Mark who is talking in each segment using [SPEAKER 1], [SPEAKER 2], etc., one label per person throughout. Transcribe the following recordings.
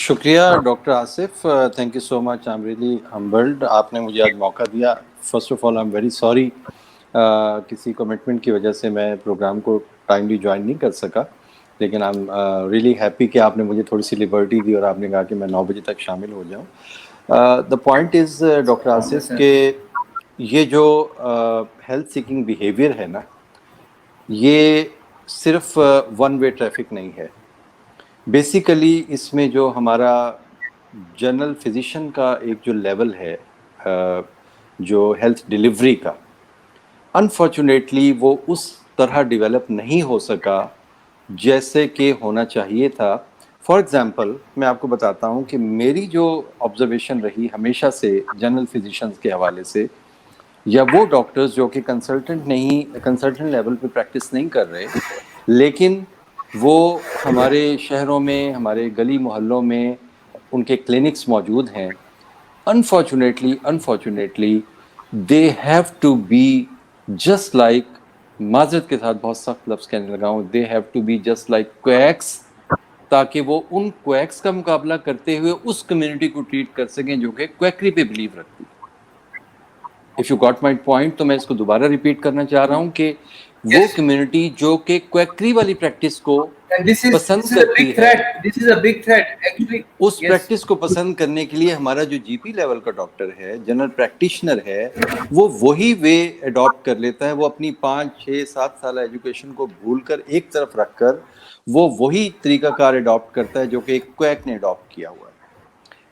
[SPEAKER 1] شکریہ doctor Asif, thank you so much, I am really humbled. آپ نے مجھے آج موقع دیا. First of all I am very sorry, کسی کمٹمنٹ کی وجہ سے میں پروگرام کو ٹائملی جوائن نہیں کر سکا, لیکن آئی ایم ریئلی ہیپی کہ آپ نے مجھے تھوڑی سی لبرٹی دی اور آپ نے کہا کہ میں 9 بجے تک شامل ہو جاؤں. The point is doctor Asif کہ یہ جو ہیلتھ سیکنگ بیہیویئر ہے نا, یہ صرف ون وے ٹریفک نہیں ہے. بیسیکلی اس میں جو ہمارا جنرل فزیشین کا ایک جو لیول ہے جو ہیلتھ ڈیلیوری کا, انفارچونیٹلی وہ اس طرح ڈیولپ نہیں ہو سکا جیسے کہ ہونا چاہیے تھا. فار ایگزامپل میں آپ کو بتاتا ہوں کہ میری جو آبزرویشن رہی ہمیشہ سے جنرل فزیشنز کے حوالے سے, یا وہ ڈاکٹرز جو کہ کنسلٹنٹ لیول پہ پریکٹس نہیں کر رہے, لیکن وہ ہمارے شہروں میں, ہمارے گلی محلوں میں ان کے کلینکس موجود ہیں. Unfortunately they have to be just like, معذرت کے ساتھ بہت سخت لفظ کہنے لگا ہوں, they have to be just like quacks, تاکہ وہ ان کویکس کا مقابلہ کرتے ہوئے اس کمیونٹی کو ٹریٹ کر سکیں جو کہ کویکری پہ بلیو رکھتی ہے. If you got my point, تو میں اس کو دوبارہ ریپیٹ کرنا چاہ رہا ہوں کہ وہ کمیونٹی جو کہ کویکری والی پریکٹس کو پسند کرتی ہے, اس پریکٹس کو پسند کرنے کے لیے ہمارا جو جی پی لیول کا ڈاکٹر ہے, جنرل پریکٹیشنر ہے, وہ وہی وے اڈاپٹ کر لیتا ہے. وہ اپنی 5-6-7 سالہ ایجوکیشن کو بھول کر ایک طرف رکھ کر وہ وہی طریقہ کار اڈاپٹ کرتا ہے جو کہ ایک کویک نے اڈاپٹ کیا ہوا ہے,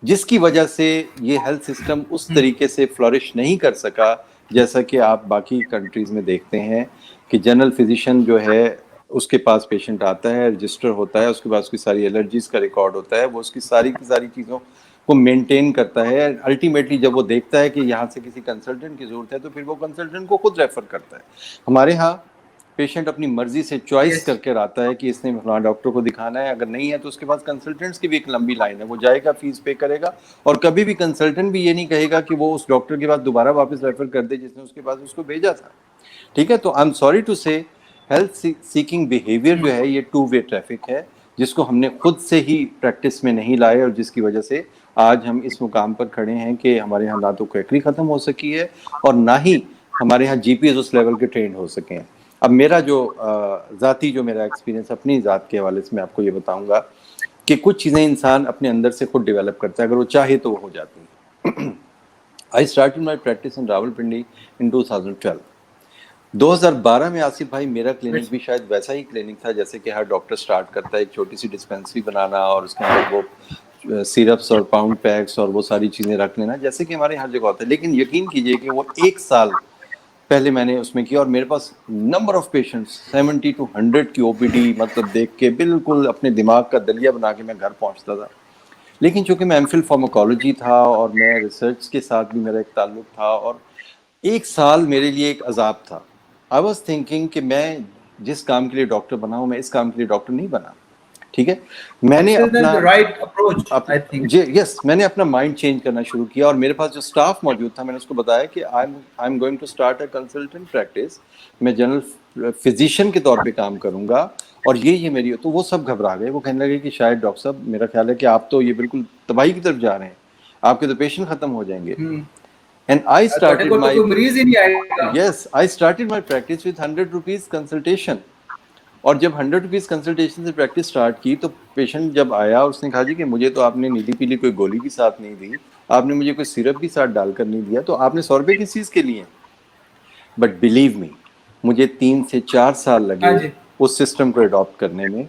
[SPEAKER 1] جس کی وجہ سے یہ ہیلتھ سسٹم اس طریقے سے فلورش نہیں کر سکا جیسا کہ آپ باقی کنٹریز میں دیکھتے ہیں کہ جنرل فزیشین جو ہے اس کے پاس پیشنٹ آتا ہے, رجسٹر ہوتا ہے, اس کے پاس اس کی ساری الرجیز کا ریکارڈ ہوتا ہے, وہ اس کی ساری چیزوں کو مینٹین کرتا ہے. الٹیمیٹلی جب وہ دیکھتا ہے کہ یہاں سے کسی کنسلٹنٹ کی ضرورت ہے تو پھر وہ کنسلٹنٹ کو خود ریفر کرتا ہے. ہمارے ہاں پیشنٹ اپنی مرضی سے چوائس کر کے آتا ہے کہ اس نے فلاں ڈاکٹر کو دکھانا ہے, اگر نہیں ہے تو اس کے پاس کنسلٹنٹس کی بھی ایک لمبی لائن ہے, وہ جائے گا, فیس پے کرے گا, اور کبھی بھی کنسلٹنٹ بھی یہ نہیں کہے گا کہ وہ اس ڈاکٹر کے پاس دوبارہ واپس ریفر کر دے جس نے اس کے پاس اس کو بھیجا تھا. ٹھیک ہے, تو آئی ایم سوری ٹو سے ہیلتھ سیکنگ بیہیویئر جو ہے یہ 2 وے ٹریفک ہے, جس کو ہم نے خود سے ہی پریکٹس میں نہیں لائے, اور جس کی وجہ سے آج ہم اس مقام پر کھڑے ہیں کہ ہمارے یہاں نہ تو کویکری ختم ہو سکی ہے اور نہ ہی ہمارے یہاں جی پی ایز اس لیول کے ٹرینڈ ہو سکے ہیں. اب میرا جو ذاتی جو میرا ایکسپیرینس اپنی ذات کے حوالے سے میں آپ کو یہ بتاؤں گا کہ کچھ چیزیں انسان اپنے اندر سے خود ڈیولپ کرتا ہے, اگر وہ چاہے تو وہ ہو جاتی ہیں. I started my practice in Rawalpindi in 2012. 2012 میں آصف بھائی میرا کلینک بھی شاید ویسا ہی کلینک تھا جیسے کہ ہر ڈاکٹر سٹارٹ کرتا ہے, ایک چھوٹی سی ڈسپینسری بنانا اور اس کے اندر وہ سیرپس اور پاؤنڈ پیکس اور وہ ساری چیزیں رکھ لینا جیسے کہ ہمارے ہر جگہ ہوتا ہے. لیکن یقین کیجئے کہ وہ 1 سال پہلے میں نے اس میں کیا, اور میرے پاس نمبر آف پیشنٹس 70 to 100 کی او پی ڈی, مطلب دیکھ کے بالکل اپنے دماغ کا دلیا بنا کے میں گھر پہنچتا تھا. لیکن چونکہ میں ایم فل فارماکالوجی تھا اور میں ریسرچ کے ساتھ بھی میرا ایک تعلق تھا, اور 1 سال میرے لیے ایک عذاب تھا. آئی واز تھنکنگ کہ میں جس کام کے لیے ڈاکٹر بنا ہوں میں اس کام کے لیے ڈاکٹر نہیں بنا. ٹھیک ہے, میں نے میں نے اپنا مائنڈ چینج کرنا شروع کیا, اور میرے پاس جو اسٹاف موجود تھا میں نے اس کو بتایا کہ I am going to start a consultant practice, میں جنرل فزیشین کے طور پہ کام کروں گا, اور یہ میری. تو وہ سب گھبرا گئے, وہ کہنے لگے کہ شاید ڈاکٹر صاحب میرا خیال ہے کہ آپ تو یہ بالکل تباہی کی طرف جا رہے ہیں, آپ کے تو پیشنٹ ختم ہو جائیں گے. And I started my practice with 100 rupees consultation. اور جب 100 روپیز کنسلٹیشن سے پریکٹس سٹارٹ کی تو پیشنٹ جب آیا اس نے کہا جی کہ مجھے تو آپ نے نیلی پیلی کوئی گولی بھی ساتھ نہیں دی, آپ نے مجھے کوئی سیرپ بھی ساتھ ڈال کر نہیں دیا, تو آپ نے 100 روپے کس چیز کے لیے. بٹ بلیو می, مجھے 3 سے 4 سال لگے اس سسٹم کو اڈاپٹ کرنے میں.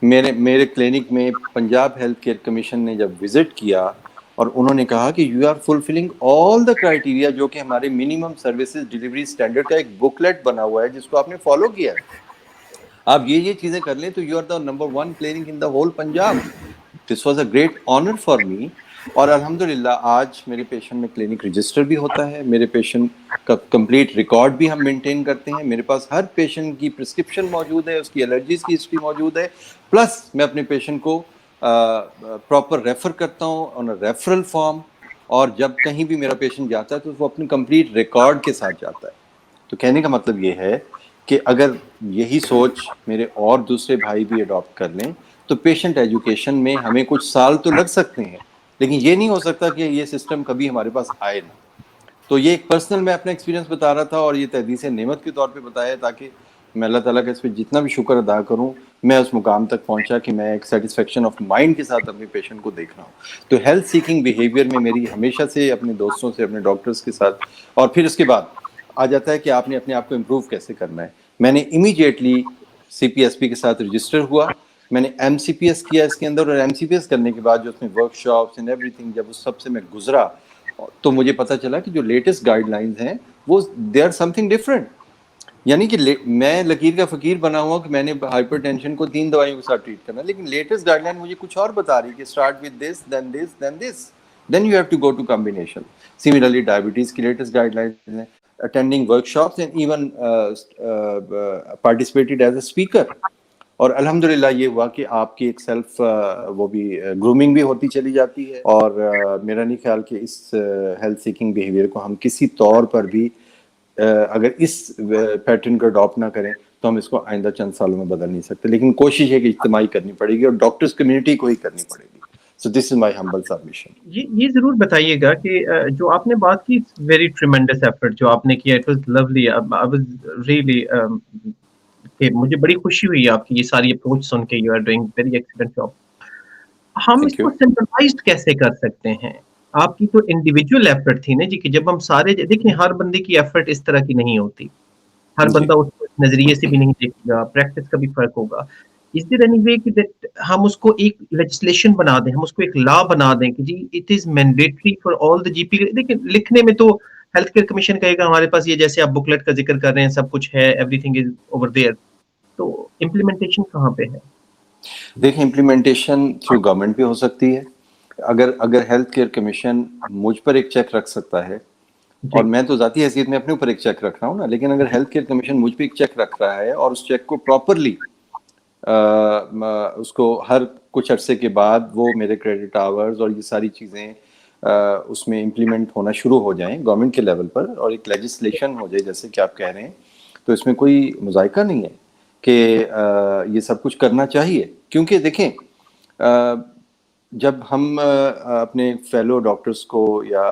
[SPEAKER 1] میرے کلینک میں پنجاب ہیلتھ کیئر کمیشن نے جب وزٹ کیا اور انہوں نے کہا کہ you are fulfilling all the criteria, جو کہ ہمارے منیمم سروسز ڈیلیوری اسٹینڈرڈ کا ایک بکلیٹ بنا ہوا ہے جس کو آپ نے فالو کیا ہے, آپ یہ چیزیں کر لیں تو you are the number 1 clinic in the whole Punjab. This was a great honour for me. اور الحمدللہ آج میرے پیشنٹ میں کلینک رجسٹر بھی ہوتا ہے, میرے پیشنٹ کا کمپلیٹ ریکارڈ بھی ہم مینٹین کرتے ہیں, میرے پاس ہر پیشنٹ کی پرسکرپشن موجود ہے, اس کی الرجیز کی ہسٹری موجود ہے, پلس میں اپنے پیشنٹ کو پراپر ریفر کرتا ہوں آن اے ریفرل فارم, اور جب کہیں بھی میرا پیشنٹ جاتا ہے تو وہ اپنے کمپلیٹ ریکارڈ کے ساتھ جاتا ہے. تو کہنے کا مطلب یہ ہے کہ اگر یہی سوچ میرے اور دوسرے بھائی بھی اڈاپٹ کر لیں تو پیشنٹ ایجوکیشن میں ہمیں کچھ سال تو لگ سکتے ہیں، لیکن یہ نہیں ہو سکتا کہ یہ سسٹم کبھی ہمارے پاس آئے نہ. تو یہ ایک پرسنل میں اپنا ایکسپیرینس بتا رہا تھا، اور یہ تحدیث نعمت کے طور پہ بتایا تاکہ میں اللہ تعالیٰ کا اس پہ جتنا بھی شکر ادا کروں، میں اس مقام تک پہنچا کہ میں ایک سیٹسفیکشن آف مائنڈ کے ساتھ اپنے پیشنٹ کو دیکھ رہا ہوں. تو ہیلتھ سیکنگ بیہیویئر میں میری ہمیشہ سے اپنے دوستوں سے، اپنے ڈاکٹرز کے ساتھ، اور پھر اس کے بعد آ جاتا ہے کہ آپ نے اپنے آپ کو امپروو کیسے کرنا ہے. میں نے امیڈیٹلی سی پی ایس پی کے ساتھ رجسٹر ہوا، میں نے ایم سی پی ایس کیا اس کے اندر، اور ایم سی پی ایس کرنے کے بعد جو اس میں work shops and every thing, جب اس سب سے میں گزرا تو مجھے پتہ چلا کہ جو لیٹسٹ گائیڈ لائنز ہیں وہ they are something different. یعنی کہ میں لکیر کا فقیر بنا ہوا کہ میں نے ہائپر ٹینشن کو 3 دوائیوں کے ساتھ ٹریٹ کرنا، لیکن لیٹسٹ گائیڈ لائن مجھے کچھ اور بتا رہی کہ start with this then this then this then you have to go to combination. Similarly diabetes کی لیٹسٹ گائیڈ لائنز ہیں، attending workshops and even participated as a speaker. اور الحمدللہ یہ ہوا کہ آپ کی ایک سیلف وہ بھی گرومنگ بھی ہوتی چلی جاتی ہے. اور میرا نہیں خیال کہ اس ہیلتھ سیکنگ بیہیویئر کو ہم کسی طور پر بھی اگر اس پیٹرن کو اڈاپٹ نہ کریں تو ہم اس کو آئندہ چند سالوں میں بدل نہیں سکتے، لیکن کوشش ہے کہ اجتماعی کرنی پڑے گی اور ڈاکٹرز کمیونٹی کو ہی کرنی پڑے گی. سو دس از مائی ہمبل سبمیشن.
[SPEAKER 2] یہ ضرور بتائیے گا کہ جو آپ نے بات کی ویری ٹریمنڈس ایفرٹ جو آپ نے کیا، it was lovely, I was really کہ مجھے بڑی خوشی ہوئی آپ کی یہ ساری اپروچ سن کے. You are doing very excellent job. ہم اس
[SPEAKER 1] تھینک یو.
[SPEAKER 2] کو سینٹرلائزڈ کیسے کر سکتے ہیں؟ آپ کی تو انڈیویجول ایفرٹ تھی نا جی، کہ جب ہم سارے دیکھیں ہر بندے کی ایفرٹ اس طرح کی نہیں ہوتی، ہر
[SPEAKER 1] جی
[SPEAKER 2] بندہ اس کو اس نظریے سے بھی نہیں دیکھے گا، پریکٹس کا بھی فرق ہوگا. Is there any way کہ ہم اس کو ایک لیجسلیشن بنا دیں، ہم اس کو ایک لا بنا دیں کہ جی it is mandatory for all the G P? دیکھیں لکھنے میں تو ہیلتھ کیئر کمیشن کہے گا ہمارے پاس یہ جیسے آپ بکلیٹ کا ذکر کر رہے ہیں سب کچھ ہے، every thing is over there, تو امپلیمنٹیشن کہاں پہ ہے؟
[SPEAKER 1] دیکھیں امپلیمنٹیشن تھرو گورنمنٹ بھی ہو سکتی ہے. اگر ہیلتھ کیئر کمیشن مجھ پر ایک چیک رکھ سکتا ہے، اور میں تو ذاتی حیثیت میں اپنے اوپر ایک چیک رکھ رہا ہوں نا، لیکن اگر ہیلتھ کیئر کمیشن مجھ پہ ایک چیک رکھ رہا ہے اور اس چیک کو پراپرلی اس کو ہر کچھ عرصے کے بعد وہ میرے کریڈٹ آورز اور یہ ساری چیزیں اس میں امپلیمنٹ ہونا شروع ہو جائیں گورنمنٹ کے لیول پر، اور ایک لیجسلیشن ہو جائے جیسے کہ آپ کہہ رہے ہیں، تو اس میں کوئی مذائقہ نہیں ہے کہ یہ سب کچھ کرنا چاہیے. کیونکہ دیکھیں جب ہم اپنے فیلو ڈاکٹرز کو یا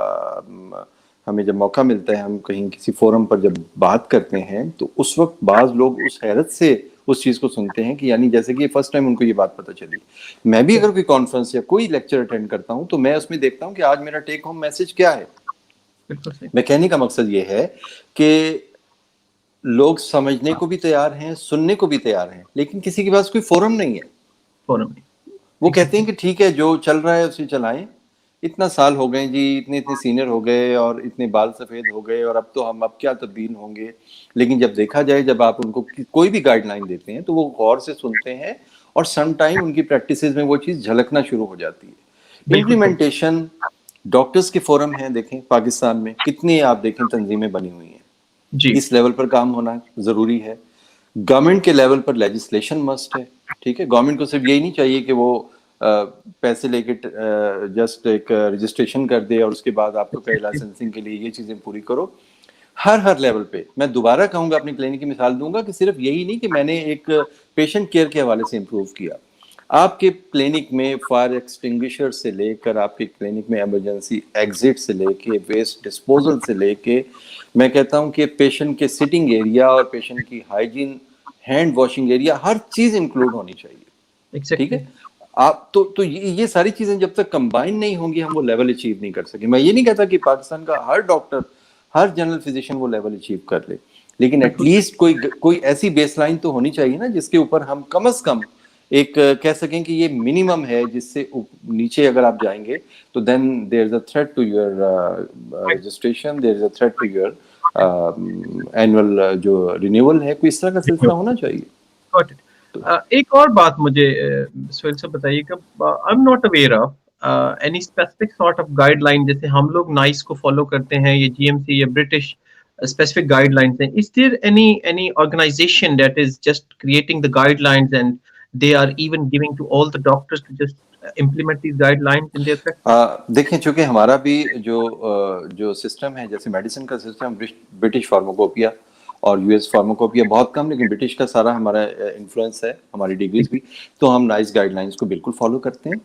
[SPEAKER 1] ہمیں جب موقع ملتا ہے، ہم کہیں کسی فورم پر جب بات کرتے ہیں، تو اس وقت بعض لوگ اس حیرت سے اس چیز کو سنتے ہیں کہ یعنی جیسے کہ فرسٹ ٹائم ان کو یہ بات پتہ چلی. میں بھی اگر کوئی کانفرنس یا کوئی لیکچر اٹینڈ کرتا ہوں تو میں اس میں دیکھتا ہوں کہ آج میرا ٹیک ہوم میسج کیا ہے. میں کہنے کا مقصد یہ ہے کہ لوگ سمجھنے کو بھی تیار ہیں، سننے کو بھی تیار ہیں، لیکن کسی کے پاس کوئی فورم نہیں ہے.
[SPEAKER 2] فورم نہیں.
[SPEAKER 1] وہ کہتے ہیں کہ ٹھیک ہے جو چل رہا ہے اسے چلائیں، اتنا سال ہو گئے جی، اتنے سینئر ہو گئے اور اتنے بال سفید ہو گئے، اور اب تو ہم اب کیا تبدیل ہوں گے. لیکن جب دیکھا جائے، جب آپ ان کو کوئی بھی گائیڈ لائن دیتے ہیں تو وہ غور سے سنتے ہیں، اور سم ٹائم ان کی پریکٹسز میں وہ چیز جھلکنا شروع ہو جاتی ہے. امپلیمنٹیشن ڈاکٹرز کے فورم ہیں، دیکھیں پاکستان میں کتنی آپ دیکھیں تنظیمیں بنی ہوئی ہیں، اس لیول پر کام ہونا ضروری ہے. گورنمنٹ کے لیول پر لیجسلیشن مسٹ ہے. ٹھیک ہے، گورنمنٹ کو صرف یہی نہیں چاہیے کہ وہ پیسے لے کے جسٹ ایک رجسٹریشن کر دے اور اس کے بعد آپ کو کہے لائسنسنگ کے لیے یہ چیزیں پوری کرو. ہر لیول پہ میں دوبارہ کہوں گا، اپنی کلینک کی مثال دوں گا کہ صرف یہی نہیں کہ میں نے ایک پیشنٹ کیئر کے حوالے سے امپروو کیا. آپ کے کلینک میں فائر ایکسٹنگوشر سے لے کر آپ کے کلینک میں ایمرجنسی ایگزٹ سے لے کے ویسٹ ڈسپوزل سے لے کے میں کہتا ہوں کہ پیشنٹ کے سٹنگ ایریا اور پیشنٹ کی ہائیجین، ہینڈ واشنگ ایریا، ہر چیز انکلوڈ ہونی چاہیے. ٹھیک ہے، آپ تو یہ ساری چیزیں جب تک کمبائن نہیں ہوں گی ہم وہ لیول اچیو نہیں کر سکیں. میں یہ نہیں کہتا کہ پاکستان کا ہر ڈاکٹر، ہر جنرل فزیشین وہ لیول اچیو کر لے، لیکن ایٹ لیسٹ کوئی ایسی بیس لائن تو ہونی چاہیے نا جس کے اوپر ہم کم از کم ایک کہہ سکیں کہ یہ منیمم ہے، جس سے نیچے اگر آپ جائیں گے تو then there is a threat to your registration, there is a threat to your annual جو رینیول ہے. کوئی اس طرح کا سلسلہ ہونا چاہیے.
[SPEAKER 2] ایک اور بات مجھے سہیل صاحب بتائیے کہ I am not aware of any specific sort of guide line, جیسے ہم لوگ نائس کو فالو کرتے ہیں، یہ جی ایم سی یا برٹش اسپیسیفک گائیڈ لائنس ہیں. از دیر any organization that is just creating the guidelines and they are even giving to all the doctors to just implement these guidelines in their practice؟
[SPEAKER 1] دیکھیں چونکہ ہمارا بھی جو system ہے، جیسے medicine کا system British pharmacopoeia اور یو ایس فارماکوپیا بہت کم, لیکن برٹش کا سارا ہمارا انفلوئنس ہے, ہماری ڈگریز بھی, تو ہم نائس گائیڈ لائنس کو بالکل فالو کرتے ہیں.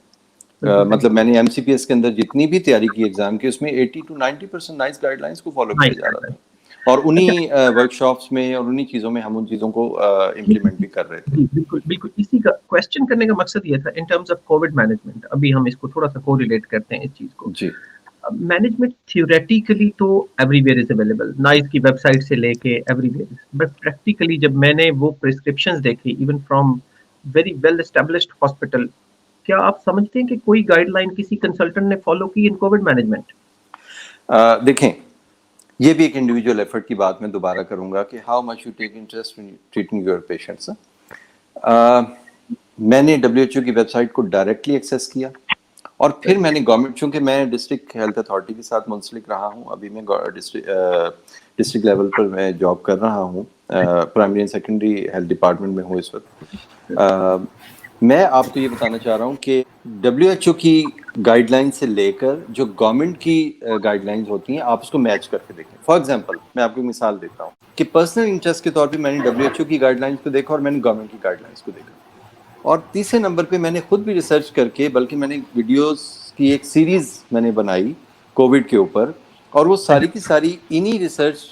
[SPEAKER 1] مطلب میں نے ایم سی پی ایس کے اندر جتنی بھی تیاری کی ایگزام کی, اس میں 80 to 90% نائس گائیڈ لائنس کو فالو کیا جا رہا تھا, اور انہی ورک شاپس میں اور انہی چیزوں میں ہم ان چیزوں کو امپلیمنٹ بھی کر رہے تھے.
[SPEAKER 2] بالکل بالکل, اسی کا کوشچن کرنے کا مقصد یہ تھا in terms of Covid management. ابھی ہم اس کو تھوڑا سا کو ریلیٹ کرتے ہیں اس چیز کو.
[SPEAKER 1] جی,
[SPEAKER 2] مینجمنٹ تھیوریٹیکلی تو every where is available, nice کی ویب سائٹ سے لے کے ایوری ویئر, بٹ پریکٹیکلی جب میں نے وہ پرسکرپشنز دیکھی even from very well established hospital, کیا آپ سمجھتے ہیں کہ کوئی گائیڈ لائن کسی کنسلٹنٹ نے فالو کی ان کووڈ مینجمنٹ؟
[SPEAKER 1] دیکھیں یہ بھی ایک انڈیویجول ایفرٹ کی بات میں دوبارہ کروں گا کہ how much you take interest in treating your patients. میں نے WHO کی ویب سائٹ کو ڈائریکٹلی ایکسیس کیا, اور پھر میں نے گورنمنٹ, چونکہ میں ڈسٹرکٹ ہیلتھ اتھارٹی کے ساتھ منسلک رہا ہوں, ابھی میں ڈسٹرکٹ لیول پر میں جاب کر رہا ہوں, primary and secondary health department میں ہوں اس وقت. میں آپ کو یہ بتانا چاہ رہا ہوں کہ WHO کی گائیڈ لائن سے لے کر جو گورنمنٹ کی گائیڈ لائنز ہوتی ہیں, آپ اس کو میچ کر کے دیکھیں. فار ایگزامپل میں آپ کو مثال دیتا ہوں کہ پرسنل انٹرسٹ کے طور پہ میں نے WHO کی گائیڈ لائنز کو دیکھا اور میں نے گورنمنٹ کی گائیڈ لائنز کو دیکھا, اور تیسرے نمبر پہ میں نے خود بھی ریسرچ کر کے, بلکہ میں نے ویڈیوز کی ایک سیریز میں نے بنائی کووڈ کے اوپر, اور وہ ساری کی ساری انہی ریسرچ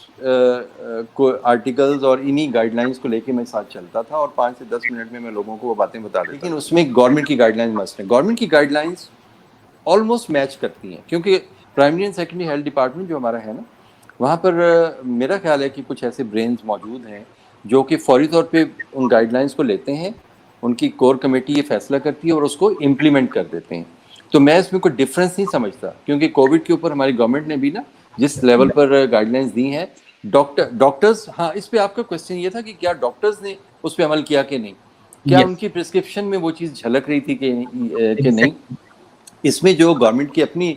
[SPEAKER 1] کو آرٹیکلز اور انہی گائیڈ لائنز کو لے کے میں ساتھ چلتا تھا, اور 5 سے 10 منٹ میں لوگوں کو وہ باتیں بتا دیتا. لیکن اس میں گورنمنٹ کی گائیڈ لائنز مسٹ ہیں. گورنمنٹ کی گائیڈ لائنز آلموسٹ میچ کرتی ہیں, کیونکہ primary and secondary health department جو ہمارا ہے نا, وہاں پر میرا خیال ہے کہ کچھ ایسے برینز موجود ہیں جو کہ فوری طور پہ ان گائیڈ لائنز کو لیتے ہیں, ان کی کور کمیٹی یہ فیصلہ کرتی ہے اور اس کو امپلیمنٹ کر دیتے ہیں. تو میں اس میں کوئی ڈفرینس نہیں سمجھتا, کیونکہ کووڈ کے اوپر ہماری گورنمنٹ نے بھی نا جس لیول پر گائیڈ لائنز دی ہیں, ڈاکٹرز, ہاں اس پہ آپ کا کوشچن یہ تھا کہ کیا ڈاکٹرز نے اس پہ عمل کیا کہ نہیں, کیا ان کی پرسکرپشن میں وہ چیز جھلک رہی تھی کہ نہیں. اس میں جو گورنمنٹ کی اپنی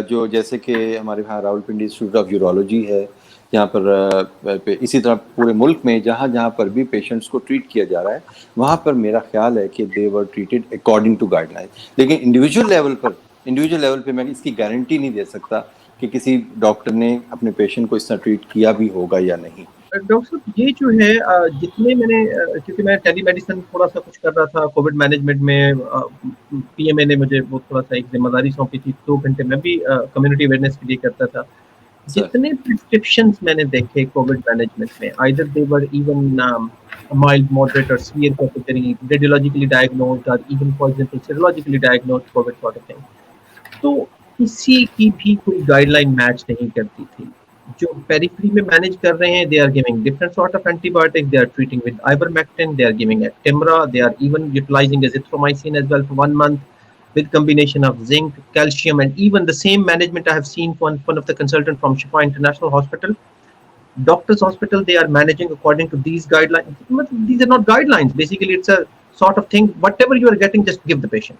[SPEAKER 1] جو, جیسے کہ ہمارے یہاں Rawal Pindi institute of urology ہے یہاں پر, اسی طرح پورے ملک میں جہاں جہاں پر بھی پیشنٹس کو ٹریٹ کیا جا رہا ہے, وہاں پر میرا خیال ہے کہ they were treated according to guideline. لیکن انڈیویجول لیول پہ میں اس کی گارنٹی نہیں دے سکتا کہ کسی ڈاکٹر نے اپنے پیشنٹ کو اس طرح ٹریٹ کیا بھی ہوگا یا نہیں.
[SPEAKER 2] ڈاکٹر صاحب یہ جو ہے, جتنے میں نے, کیونکہ میں ٹیلی میڈیسن تھوڑا سا کچھ کر رہا تھا کووڈ مینجمنٹ میں, پی ایم اے نے مجھے وہ تھوڑا سا ایک ذمہ داری سونپی تھی, 2 گھنٹے میں بھی کمیونٹی اویئرنیس کے لیے کرتا تھا. جتنے پرسکرپشنز میں نے دیکھے کووڈ مینجمنٹ میں, either they were even mild, moderate or severe category, radiologically diagnosed or even for example serologically diagnosed COVID sort of thing, تو کسی کی بھی کوئی گائیڈ لائن میچ نہیں کرتی تھی. جو پیریفری میں مینیج کر رہے ہیں, they are giving different sort of antibiotics, they are treating with ivermectin, they are giving Actemra, they are even utilizing azithromycin as well for 1 month with combination of zinc, calcium, and even the same management I have seen from one of the consultant from Shifa International Hospital, Doctors Hospital, they are managing according to these guidelines. These are not guidelines. Basically, it's a sort of thing. Whatever you are getting, just give the patient.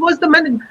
[SPEAKER 2] was the management.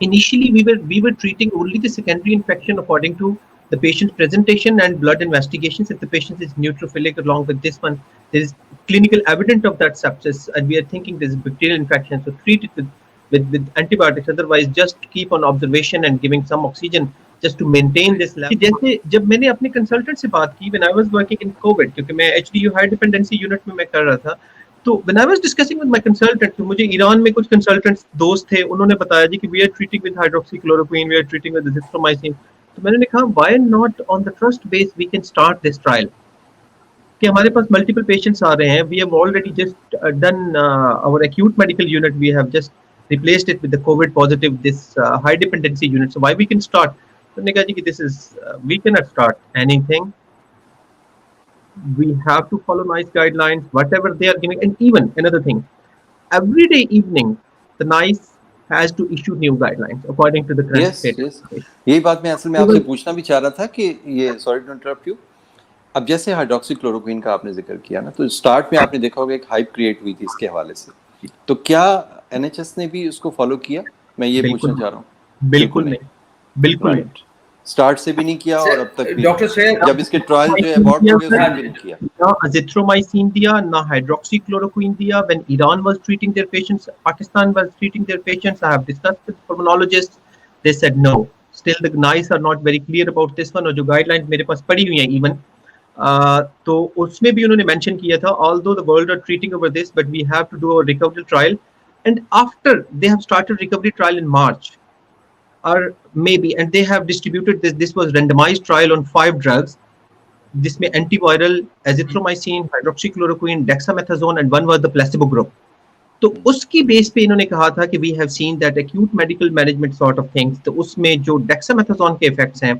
[SPEAKER 2] Initially, we were treating only the secondary infection according to the patient's presentation and blood investigations. If the patient is neutrophilic along with this one, there is clinical evidence of that sepsis, and we are thinking this is bacterial infection, so treat it with antibiotics. Otherwise, just keep on observation and giving some oxygen just to maintain this level. جیسے جب میں نے اپنے consultant سے بات کی when I was working in COVID, کیونکہ میں HDU high dependency unit میں کر رہا تھا, تو when I was discussing with my consultant, تو مجھے ایران میں کچھ consultants دوست تھے, انہوں نے بتایا جی کہ we are treating with hydroxychloroquine, we are treating with azithromycin. تو میں نے کہا why not on the trust base we can start this trial, کہ ہمارے پاس multiple patients آ رہے ہیں, we have already just done our acute medical unit, we have just replaced it with the COVID positive, this high dependency unit, so why we can start. تو نے کہا جی کہ this is we cannot start anything. We have to follow NICE guidelines, whatever they are giving. And even another thing, every day evening, the NICE has to issue new guidelines according to the current state.
[SPEAKER 1] یہی بات میں اصل میں آپ سے پوچھنا بھی چاہ رہا تھا کہ یہ, سوری ٹو انٹرپٹ یو, اب جیسے ہائیڈروکسی کلوروکوئین کا آپ نے ذکر کیا نا, تو اسٹارٹ میں آپ نے دیکھا ہوگا ایک ہائپ کریٹ ہوئی تھی اس کے حوالے سے, تو کیا NHS نے بھی اس کو فالو کیا؟ میں یہ پوچھنا چاہ رہا ہوں.
[SPEAKER 2] بالکل نہیں, بالکل نہیں.
[SPEAKER 1] اسٹارٹ سے بھی نہیں کیا اور اب تک بھی
[SPEAKER 3] ڈاکٹر سہیل
[SPEAKER 1] جب اس کے ٹرائل جو ابارٹ ہو گئے اس میں بھی نہیں کیا.
[SPEAKER 2] نہ azithromycin دیا, نہ hydroxychloroquine دیا. When Iran was treating their patients, Pakistan was treating their patients, I have discussed with pulmonologists, they said no. Still the NICE are not very clear about this one, اور جو guide lines میرے پاس پڑھی ہوئی ہیں even تو اس میں بھی انہوں نے مینشن کیا تھا, although the world are treating over this, but we have to do a recovery trial. And after they have started recovery trial in March, or maybe, and they have distributed this was randomized trial on 5 drugs, جس میں antiviral, azithromycin, hydroxychloroquine, dexamethasone, and one was the placebo group. تو اس کی بیس پہ انہوں نے کہا تھا کہ we have seen that acute medical management sort of things, تو اس میں جو dexamethasone کے effects ہیں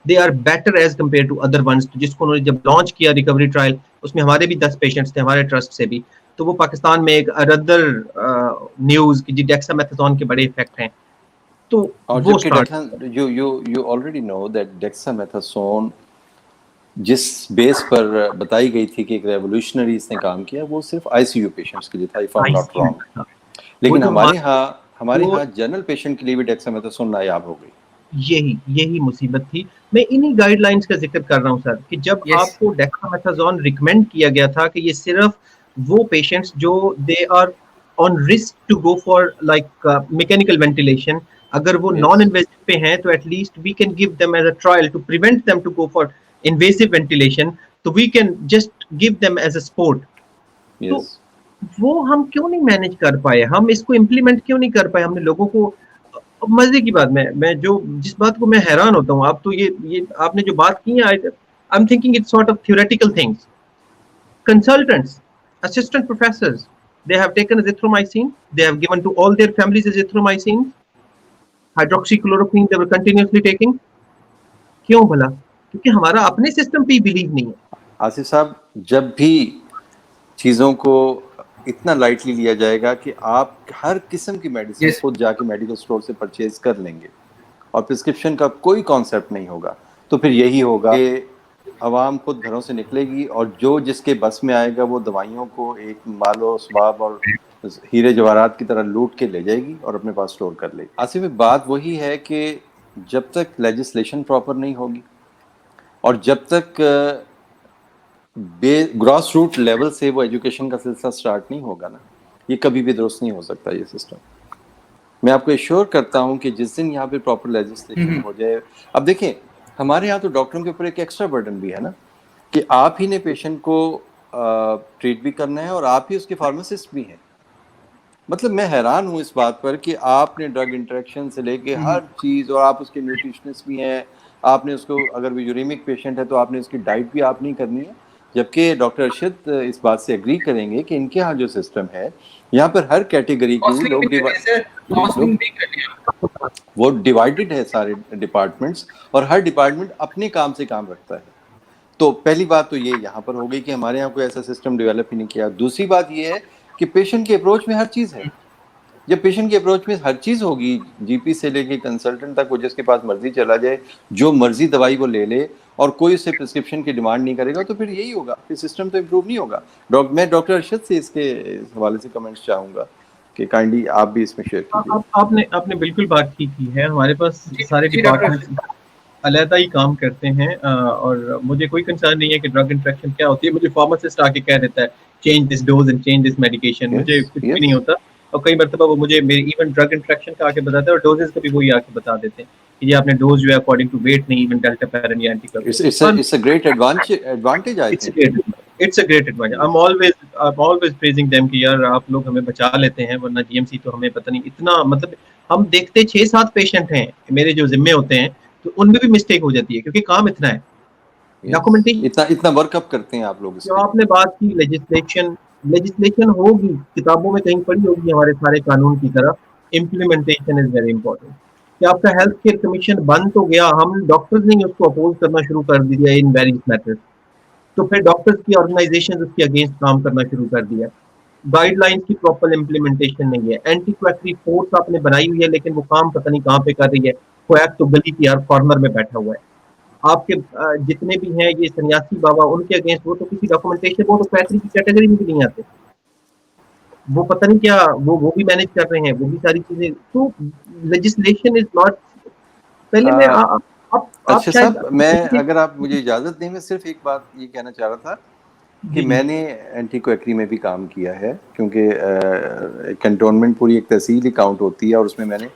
[SPEAKER 2] they are better as compared to other ones. تو جس کو انہوں نے جب لانچ کیا ریکوری ٹرائل, اس میں ہمارے بھی 10 پیشنٹس تھے ہمارے ٹرسٹ سے بھی, تو وہ پاکستان میں ایک ردر نیوز کہ جی ڈیکسامیتھاسون کے بڑے افیکٹ ہیں. تو وہ
[SPEAKER 1] you already know that dexamethasone جس بیس پر بتائی گئی تھی کہ ایک ریولوشنری اس نے کام کیا, وہ صرف آئی سی یو پیشنٹس کے لیے تھا, if I'm not wrong. لیکن ہمارے ہاں جنرل پیشنٹ کے لیے بھی ڈیکسامیتھاسون نایاب ہو گئی.
[SPEAKER 2] یہی مصیبت تھی. میں انہی گائیڈ لائنز کا ذکر کر رہا ہوں سر, کہ جب آپ کو ڈیکسامیتھاسون ریکمینڈ کیا گیا تھا کہ یہ صرف وہ پیشنٹس جو they are on risk to go for like mechanical ventilation, اگر وہ نان انویسو پہ ہیں تو at least we can give them as a trial to prevent them to go for invasive ventilation, تو we can just give them as a support. تو وہ ہم کیوں نہیں مینج کر پائے, ہم اس کو امپلیمنٹ کیوں نہیں کر پائے. ہم نے لوگوں کو, مزے کی بات, میں جس بات کو میں حیران ہوتا ہوں, آپ تو یہ آپ نے جو بات کی ہے, I'm thinking it's sort of theoretical things. Consultants, assistant professors, they have taken azithromycin, they have given to all their families azithromycin, hydroxychloroquine they were continuously taking. کیوں بھلا؟ کیونکہ ہمارا اپنے سسٹم پہ ہی بلیو نہیں ہے.
[SPEAKER 1] آصف صاحب, جب بھی چیزوں کو اتنا لائٹلی لیا جائے گا کہ آپ ہر قسم کی میڈیسن خود جا کے میڈیکل اسٹور سے پرچیز کر لیں گے اور پرسکرپشن کا کوئی کانسیپٹ نہیں ہوگا, تو پھر یہی ہوگا کہ عوام خود گھروں سے نکلے گی اور جو جس کے بس میں آئے گا وہ دوائیوں کو ایک مال و اسباب اور ہیرے جواہرات کی طرح لوٹ کے لے جائے گی اور اپنے پاس اسٹور کر لے گی. آصف, بات وہی ہے کہ جب تک لیجسلیشن پراپر نہیں ہوگی اور جب تک گراس روٹ لیول سے وہ ایجوکیشن کا سلسلہ سٹارٹ نہیں ہوگا نا, یہ کبھی بھی درست نہیں ہو سکتا یہ سسٹم. میں آپ کو ایشور کرتا ہوں کہ جس دن یہاں پہ پراپر لیجسلیشن ہو جائے. اب دیکھیں, ہمارے یہاں تو ڈاکٹروں کے اوپر ایک ایکسٹرا برڈن بھی ہے نا, کہ آپ ہی نے پیشنٹ کو ٹریٹ بھی کرنا ہے اور آپ ہی اس کے فارماسسٹ بھی ہیں. مطلب میں حیران ہوں اس بات پر کہ آپ نے ڈرگ انٹریکشن سے لے کے ہر چیز, اور آپ اس کے نیوٹریشنسٹ بھی ہیں, آپ نے اس کو, اگر وہ یوریمک پیشنٹ ہے تو آپ نے اس کی ڈائٹ بھی آپ نہیں کرنی ہے. جبکہ ڈاکٹر ارشد اس بات سے اگری کریں گے کہ ان کے ہاں جو سسٹم ہے یہاں پر ہر کیٹیگری کی لوگ وہ ڈیوائیڈڈ ہے سارے ڈپارٹمنٹس, اور ہر ڈپارٹمنٹ اپنے کام سے کام رکھتا ہے. تو پہلی بات تو یہ یہاں پر ہو گئی کہ ہمارے یہاں کوئی ایسا سسٹم ڈیولپ ہی نہیں کیا. دوسری بات یہ ہے کہ پیشنٹ کے اپروچ میں ہر چیز ہے. جب پیشنٹ کے اپروچ میں ہر چیز ہوگی, جی پی سے لے کے کنسلٹنٹ تک, وہ جس کے پاس مرضی چلا جائے, جو مرضی دوائی وہ لے لے اور کوئی اس سے پرسکرپشن کی ڈیمانڈ نہیں کرے گا, تو پھر یہی ہوگا, پھر سسٹم تو امپروو نہیں ہوگا. میں ڈاکٹر ارشد سے اس کے حوالے سے کمنٹس چاہوں گا کہ کائنڈلی آپ بھی اس میں شیئر کیجیے.
[SPEAKER 2] آپ نے بالکل بات کی ہے. ہمارے پاس سارے ڈپارٹمنٹ علیحدہ ہی کام کرتے ہیں, اور مجھے کوئی کنسرن نہیں ہے کہ ڈرگ انٹریکشن کیا ہوتی ہے. مجھے فارماسسٹ آ کے کہہ دیتا ہے change this dos and change this medication, مجھے کچھ بھی نہیں ہوتا. اور کئی مرتبہ وہ مجھے میری ایون ڈرگ انٹریکشن کا آ کے بتاتا ہے, اور ڈوزز کا بھی وہی آ کے بتا دیتے ہیں کہ یہ آپ نے ڈوز جو ہے اکارڈنگ ٹو ویٹ نہیں, ایون ڈیلٹا پیرن یا anti
[SPEAKER 1] It's a great advantage, I think.
[SPEAKER 2] It's a great advantage. I'm always praising them کہ یار آپ لوگ ہمیں بچا لیتے ہیں, ورنہ جی ایم سی تو ہمیں پتہ نہیں اتنا, مطلب ہم دیکھتے 6-7 پیشنٹ ہیں میرے جو ذمے ہوتے ہیں, تو ان میں بھی مسٹیک ہو جاتی ہے کیونکہ کام اتنا ہے. ڈاکومنٹیشن
[SPEAKER 1] اتنا ورک اپ کرتے ہیں آپ لوگ.
[SPEAKER 2] جو آپ نے بات کی لیجسلیشن ہوگی, کتابوں میں کہیں پڑھی ہوگی ہمارے سارے قانون کی طرح, امپلیمنٹیشن از ویری امپورٹنٹ. کہ آپ کا ہیلتھ کیئر کمیشن بند تو گیا, ہم ڈاکٹرز نے اس کو اپوز کرنا شروع کر دیا ان ویریس میتھڈ, تو پھر ڈاکٹرز کی آرگنائزیشن اس کے اگینسٹ کام کرنا شروع کر دیا. گائیڈ لائنس کی پراپر امپلیمنٹیشن نہیں ہے. اینٹی کویکٹری فورس آپ نے بنائی ہوئی ہے, لیکن وہ کام پتہ نہیں کہاں پہ کر رہی ہے. کویک تو گلی کی ہر کارنر میں بیٹھا ہوا ہے. آپ کے جتنے بھی ہیں یہ سنیاسی بابا, ان کے اگینسٹ وہ تو کسی ڈاکومنٹیشن, وہ تو کویکٹری کی کیٹیگری میں بھی نہیں آتے. وہ پتہ نہیں کیا وہ بھی مینج کر رہے ہیں, وہ بھی ساری چیزیں. تو لیجسلیشن از ناٹ, پہلے میں آپ
[SPEAKER 1] اچھا
[SPEAKER 2] شاید
[SPEAKER 1] صاحب، میں اگر آپ مجھے اجازت دیں، میں صرف ایک بات یہ کہنا چاہ رہا تھا کہ
[SPEAKER 2] جی
[SPEAKER 1] میں نے اینٹی کویکری میں بھی کام کیا ہے، کیونکہ کنٹونمنٹ پوری ایک تحصیل ہی کاؤنٹ ہوتی ہے، اور اس میں نے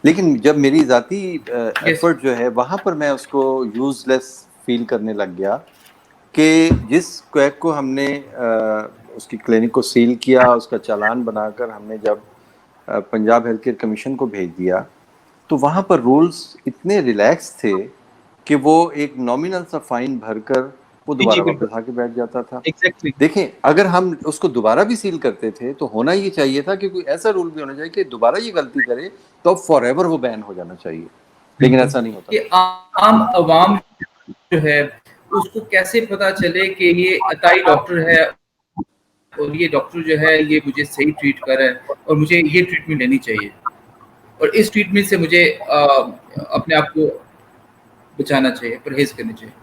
[SPEAKER 1] لیکن جب میری ذاتی
[SPEAKER 3] یس
[SPEAKER 1] ایفرٹ جو ہے وہاں پر میں اس کو یوز لیس فیل کرنے لگ گیا کہ جس کویک کو ہم نے اس کی کلینک کو سیل کیا، اس کا چالان بنا کر ہم نے جب پنجاب ہیلتھ کیئر کمیشن کو بھیج دیا، تو وہاں پر رولز اتنے ریلیکس تھے کہ وہ ایک نامینل سا فائن بھر کر وہ
[SPEAKER 2] جی
[SPEAKER 1] دوبارہ
[SPEAKER 2] بالکل
[SPEAKER 1] واپس آ کے بیٹھ جاتا تھا۔
[SPEAKER 2] ایگزیکٹلی.
[SPEAKER 1] دیکھیں، اگر ہم اس کو دوبارہ بھی سیل کرتے تھے تو ہونا یہ چاہیے تھا کہ کوئی ایسا رول بھی ہونا چاہیے کہ دوبارہ یہ غلطی کرے تو اب فار ایور وہ بین ہو جانا چاہیے، لیکن
[SPEAKER 2] بالکل
[SPEAKER 1] ایسا نہیں ہوتا
[SPEAKER 3] کہ
[SPEAKER 1] تھا۔
[SPEAKER 3] عام عوام جو ہے اس کو کیسے پتا چلے کہ یہ عطائی ڈاکٹر ہے اور یہ ڈاکٹر جو ہے یہ مجھے صحیح ٹریٹ کر رہا ہے اور مجھے یہ ٹریٹمنٹ لینی چاہیے اور اس ٹریٹمنٹ سے مجھے اپنے آپ کو بچانا چاہیے، پرہیز کرنی چاہیے.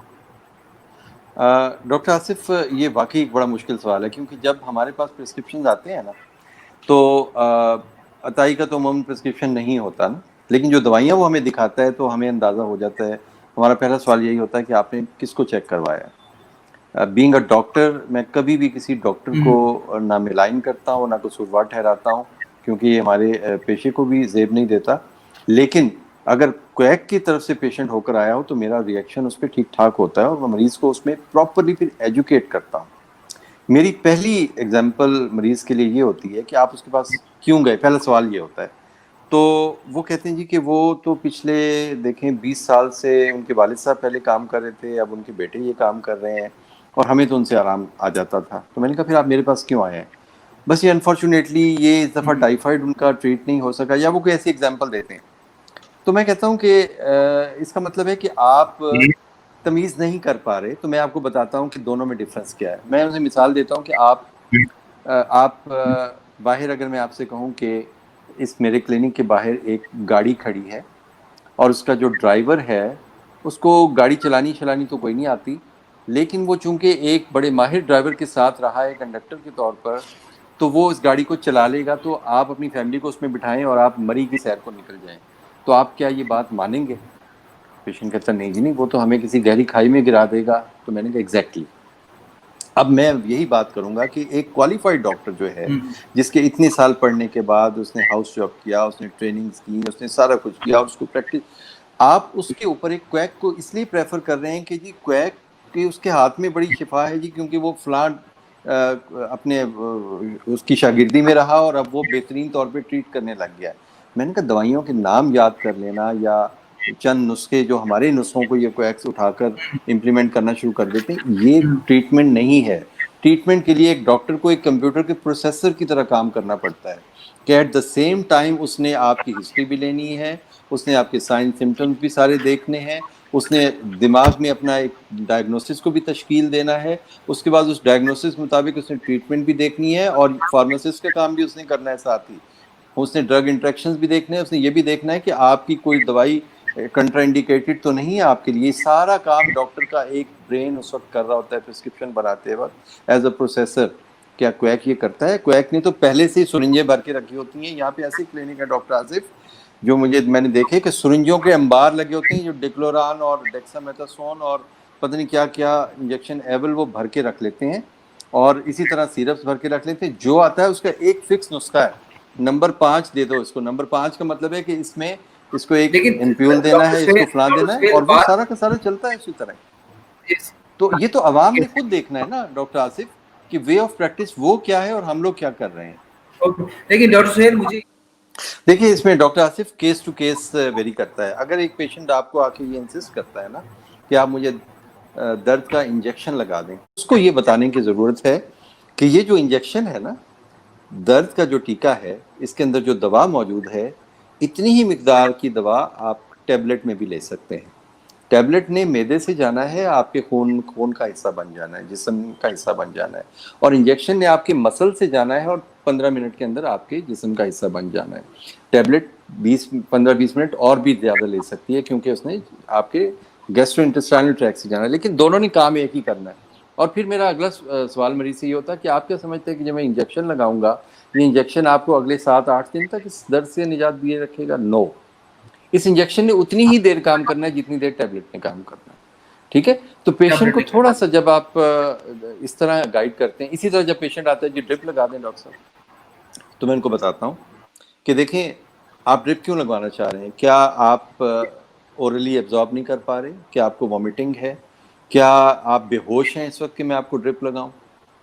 [SPEAKER 1] ڈاکٹر آصف، یہ واقعی ایک بڑا مشکل سوال ہے، کیونکہ جب ہمارے پاس پرسکرپشنز آتے ہیں نا تو عطائی کا تو عموماً پرسکرپشن نہیں ہوتا نا، لیکن جو دوائیاں وہ ہمیں دکھاتا ہے تو ہمیں اندازہ ہو جاتا ہے۔ ہمارا پہلا سوال یہی ہوتا ہے کہ آپ نے کس کو چیک کروایا۔ بینگ اے ڈاکٹر، میں کبھی بھی کسی ڈاکٹر کو نہ ملائن کرتا ہوں نہ قصوروار ٹھہراتا ہوں، کیونکہ یہ ہمارے پیشے کو بھی زیب نہیں دیتا، لیکن اگر کویک کی طرف سے پیشنٹ ہو کر آیا ہو تو میرا ریئیکشن اس پہ ٹھیک ٹھاک ہوتا ہے اور میں مریض کو اس میں پراپرلی پھر ایجوکیٹ کرتا ہوں۔ میری پہلی اگزامپل مریض کے لیے یہ ہوتی ہے کہ آپ اس کے پاس کیوں گئے، پہلا سوال یہ ہوتا ہے۔ تو وہ کہتے ہیں جی کہ وہ تو پچھلے دیکھیں 20 سال سے ان کے والد صاحب پہلے کام کر رہے تھے، اب ان کے بیٹے یہ کام کر رہے ہیں اور ہمیں تو ان سے آرام آ جاتا تھا۔ تو میں نے کہا پھر آپ میرے پاس کیوں آئے ہیں؟ بس یہ انفارچونیٹلی یہ اس دفعہ ٹائیفائڈ ان کا ٹریٹ نہیں ہو سکا، یا وہ کوئی ایسی ایگزامپل دیتے ہیں۔ تو میں کہتا ہوں کہ اس کا مطلب ہے کہ آپ تمیز نہیں کر پا رہے۔ تو میں آپ کو بتاتا ہوں کہ دونوں میں ڈفرنس کیا ہے۔ میں اسے مثال دیتا ہوں کہ آپ باہر، اگر میں آپ سے کہوں کہ اس میرے کلینک کے باہر ایک گاڑی کھڑی ہے اور اس کا جو ڈرائیور ہے اس کو گاڑی چلانی تو کوئی نہیں آتی، لیکن وہ چونکہ ایک بڑے ماہر ڈرائیور کے ساتھ رہا ہے کنڈکٹر کے طور پر، تو وہ اس گاڑی کو چلا لے گا، تو آپ اپنی فیملی کو اس میں بٹھائیں اور آپ مری کی سیر کو نکل جائیں، تو آپ کیا یہ بات مانیں گے؟ پیشنٹ کہتا نہیں جی نہیں، وہ تو ہمیں کسی گہری کھائی میں گرا دے گا۔ تو میں نے کہا ایگزیکٹلی۔ اب میں یہی بات کروں گا کہ ایک کوالیفائڈ ڈاکٹر جو ہے، جس کے اتنے سال پڑھنے کے بعد اس نے ہاؤس جاب کیا، اس نے ٹریننگز کی، اس نے سارا کچھ کیا اور اس کو پریکٹس، آپ اس کے اوپر ایک کویک کو اس لیے پریفر کر رہے ہیں کہ جی کویک کہ اس کے ہاتھ میں بڑی شفا ہے جی، کیونکہ وہ فلاں اپنے اس کی شاگردی میں رہا اور اب وہ بہترین طور پہ ٹریٹ کرنے لگ گیا ہے۔ میں نے کہا دوائیوں کے نام یاد کر لینا یا چند نسخے جو ہمارے نسخوں کو یہ کویکس اٹھا کر امپلیمنٹ کرنا شروع کر دیتے ہیں، یہ ٹریٹمنٹ نہیں ہے۔ ٹریٹمنٹ کے لیے ایک ڈاکٹر کو ایک کمپیوٹر کے پروسیسر کی طرح کام کرنا پڑتا ہے کہ ایٹ دا سیم ٹائم اس نے آپ کی ہسٹری بھی لینی ہے، اس نے آپ کے سائن سمٹمز بھی سارے دیکھنے ہیں، اس نے دماغ میں اپنا ایک ڈائگنوسس کو بھی تشکیل دینا ہے، اس کے بعد اس ڈائگنوسس مطابق اس نے ٹریٹمنٹ بھی دیکھنی ہے اور فارماسسٹ کا کام بھی اس نے کرنا ہے ساتھ ہی۔ اس نے ڈرگ انٹریکشنز بھی دیکھنے ہیں، اس نے یہ بھی دیکھنا ہے کہ آپ کی کوئی دوائی کنٹرا انڈیکیٹڈ تو نہیں ہے آپ کے لیے۔ یہ سارا کام ڈاکٹر کا ایک برین اس وقت کر رہا ہوتا ہے پرسکرپشن بناتے وقت ایز اے پروسیسر۔ کیا کویک یہ کرتا ہے؟ کویک نے تو پہلے سے ہی سرنجیں بھر کے رکھی ہوتی ہیں۔ یہاں پہ ایسی کلینک ہے ڈاکٹر آصف جو میں نے دیکھے کہ سرنجوں کے انبار لگے ہوتے ہیں، جو ڈیکلوران اور ڈیکسامیتھاسون اور پتہ نہیں کیا کیا انجیکشن ایبل وہ بھر کے رکھ لیتے ہیں، اور اسی طرح سیرپس بھر کے رکھ لیتے ہیں۔ جو آتا ہے اس کا ایک فکس نسخہ ہے، نمبر 5 دے دو اس کو۔ نمبر 5 کا مطلب ہے کہ اس میں اس کو ایک
[SPEAKER 3] لیکن
[SPEAKER 1] امپیول دینا
[SPEAKER 3] ڈاکٹر
[SPEAKER 1] ہے، اس کو فلاں دینا ہے، اور وہ
[SPEAKER 3] بات
[SPEAKER 1] سارا کا سارا چلتا ہے اسی طرح۔ تو یہ تو عوام نے خود دیکھنا ہے نا ڈاکٹر آصف کہ وے آف پریکٹس وہ کیا ہے اور ہم لوگ کیا کر رہے ہیں۔
[SPEAKER 3] لیکن ڈاکٹر سہیل مجھے
[SPEAKER 1] دیکھیے اس میں doctor Asif case to case vary کرتا ہے۔ اگر ایک پیشنٹ آپ کو آ کے یہ انسسٹ کرتا ہے نا کہ آپ مجھے درد کا انجیکشن لگا دیں، اس کو یہ بتانے کی ضرورت ہے کہ یہ جو انجیکشن ہے نا، درد کا جو ٹیکہ ہے، اس کے اندر جو دوا موجود ہے، اتنی ہی مقدار کی دوا آپ ٹیبلٹ میں بھی لے سکتے ہیں۔ ٹیبلٹ نے معدے سے جانا ہے، آپ کے خون کا حصہ بن جانا ہے، جسم کا حصہ بن جانا ہے، اور انجیکشن نے آپ کے مسل سے جانا ہے اور 15 منٹ کے اندر آپ کے جسم کا حصہ بن جانا ہے۔ ٹیبلٹ 15-20 منٹ اور بھی زیادہ لے سکتی ہے کیونکہ اس نے آپ کے گیسٹرو انٹسٹائنل ٹریک سے جانا ہے، لیکن دونوں نے کام ایک ہی کرنا ہے۔ اور پھر میرا اگلا سوال مریض سے یہ ہوتا ہے کہ آپ کیا سمجھتے ہیں کہ جب میں انجیکشن لگاؤں گا یہ انجیکشن آپ کو اگلے 7-8 دن تک اس درد سے نجات دیے رکھے گا؟ نو، اس انجیکشن نے اتنی ہی دیر کام کرنا ہے جتنی دیر ٹیبلٹ نے کام کرنا ہے. ٹھیک ہے, تو پیشنٹ کو تھوڑا سا جب آپ اس طرح گائیڈ کرتے ہیں, اسی طرح جب پیشنٹ آتا ہے جی ڈرپ لگا دیں ڈاکٹر صاحب, تو میں ان کو بتاتا ہوں کہ دیکھیں آپ ڈرپ کیوں لگوانا چاہ رہے ہیں, کیا آپ اورلی ایبزارب نہیں کر پا رہے, کیا آپ کو وامٹنگ ہے, کیا آپ بے ہوش ہیں اس وقت کہ میں آپ کو ڈرپ لگاؤں.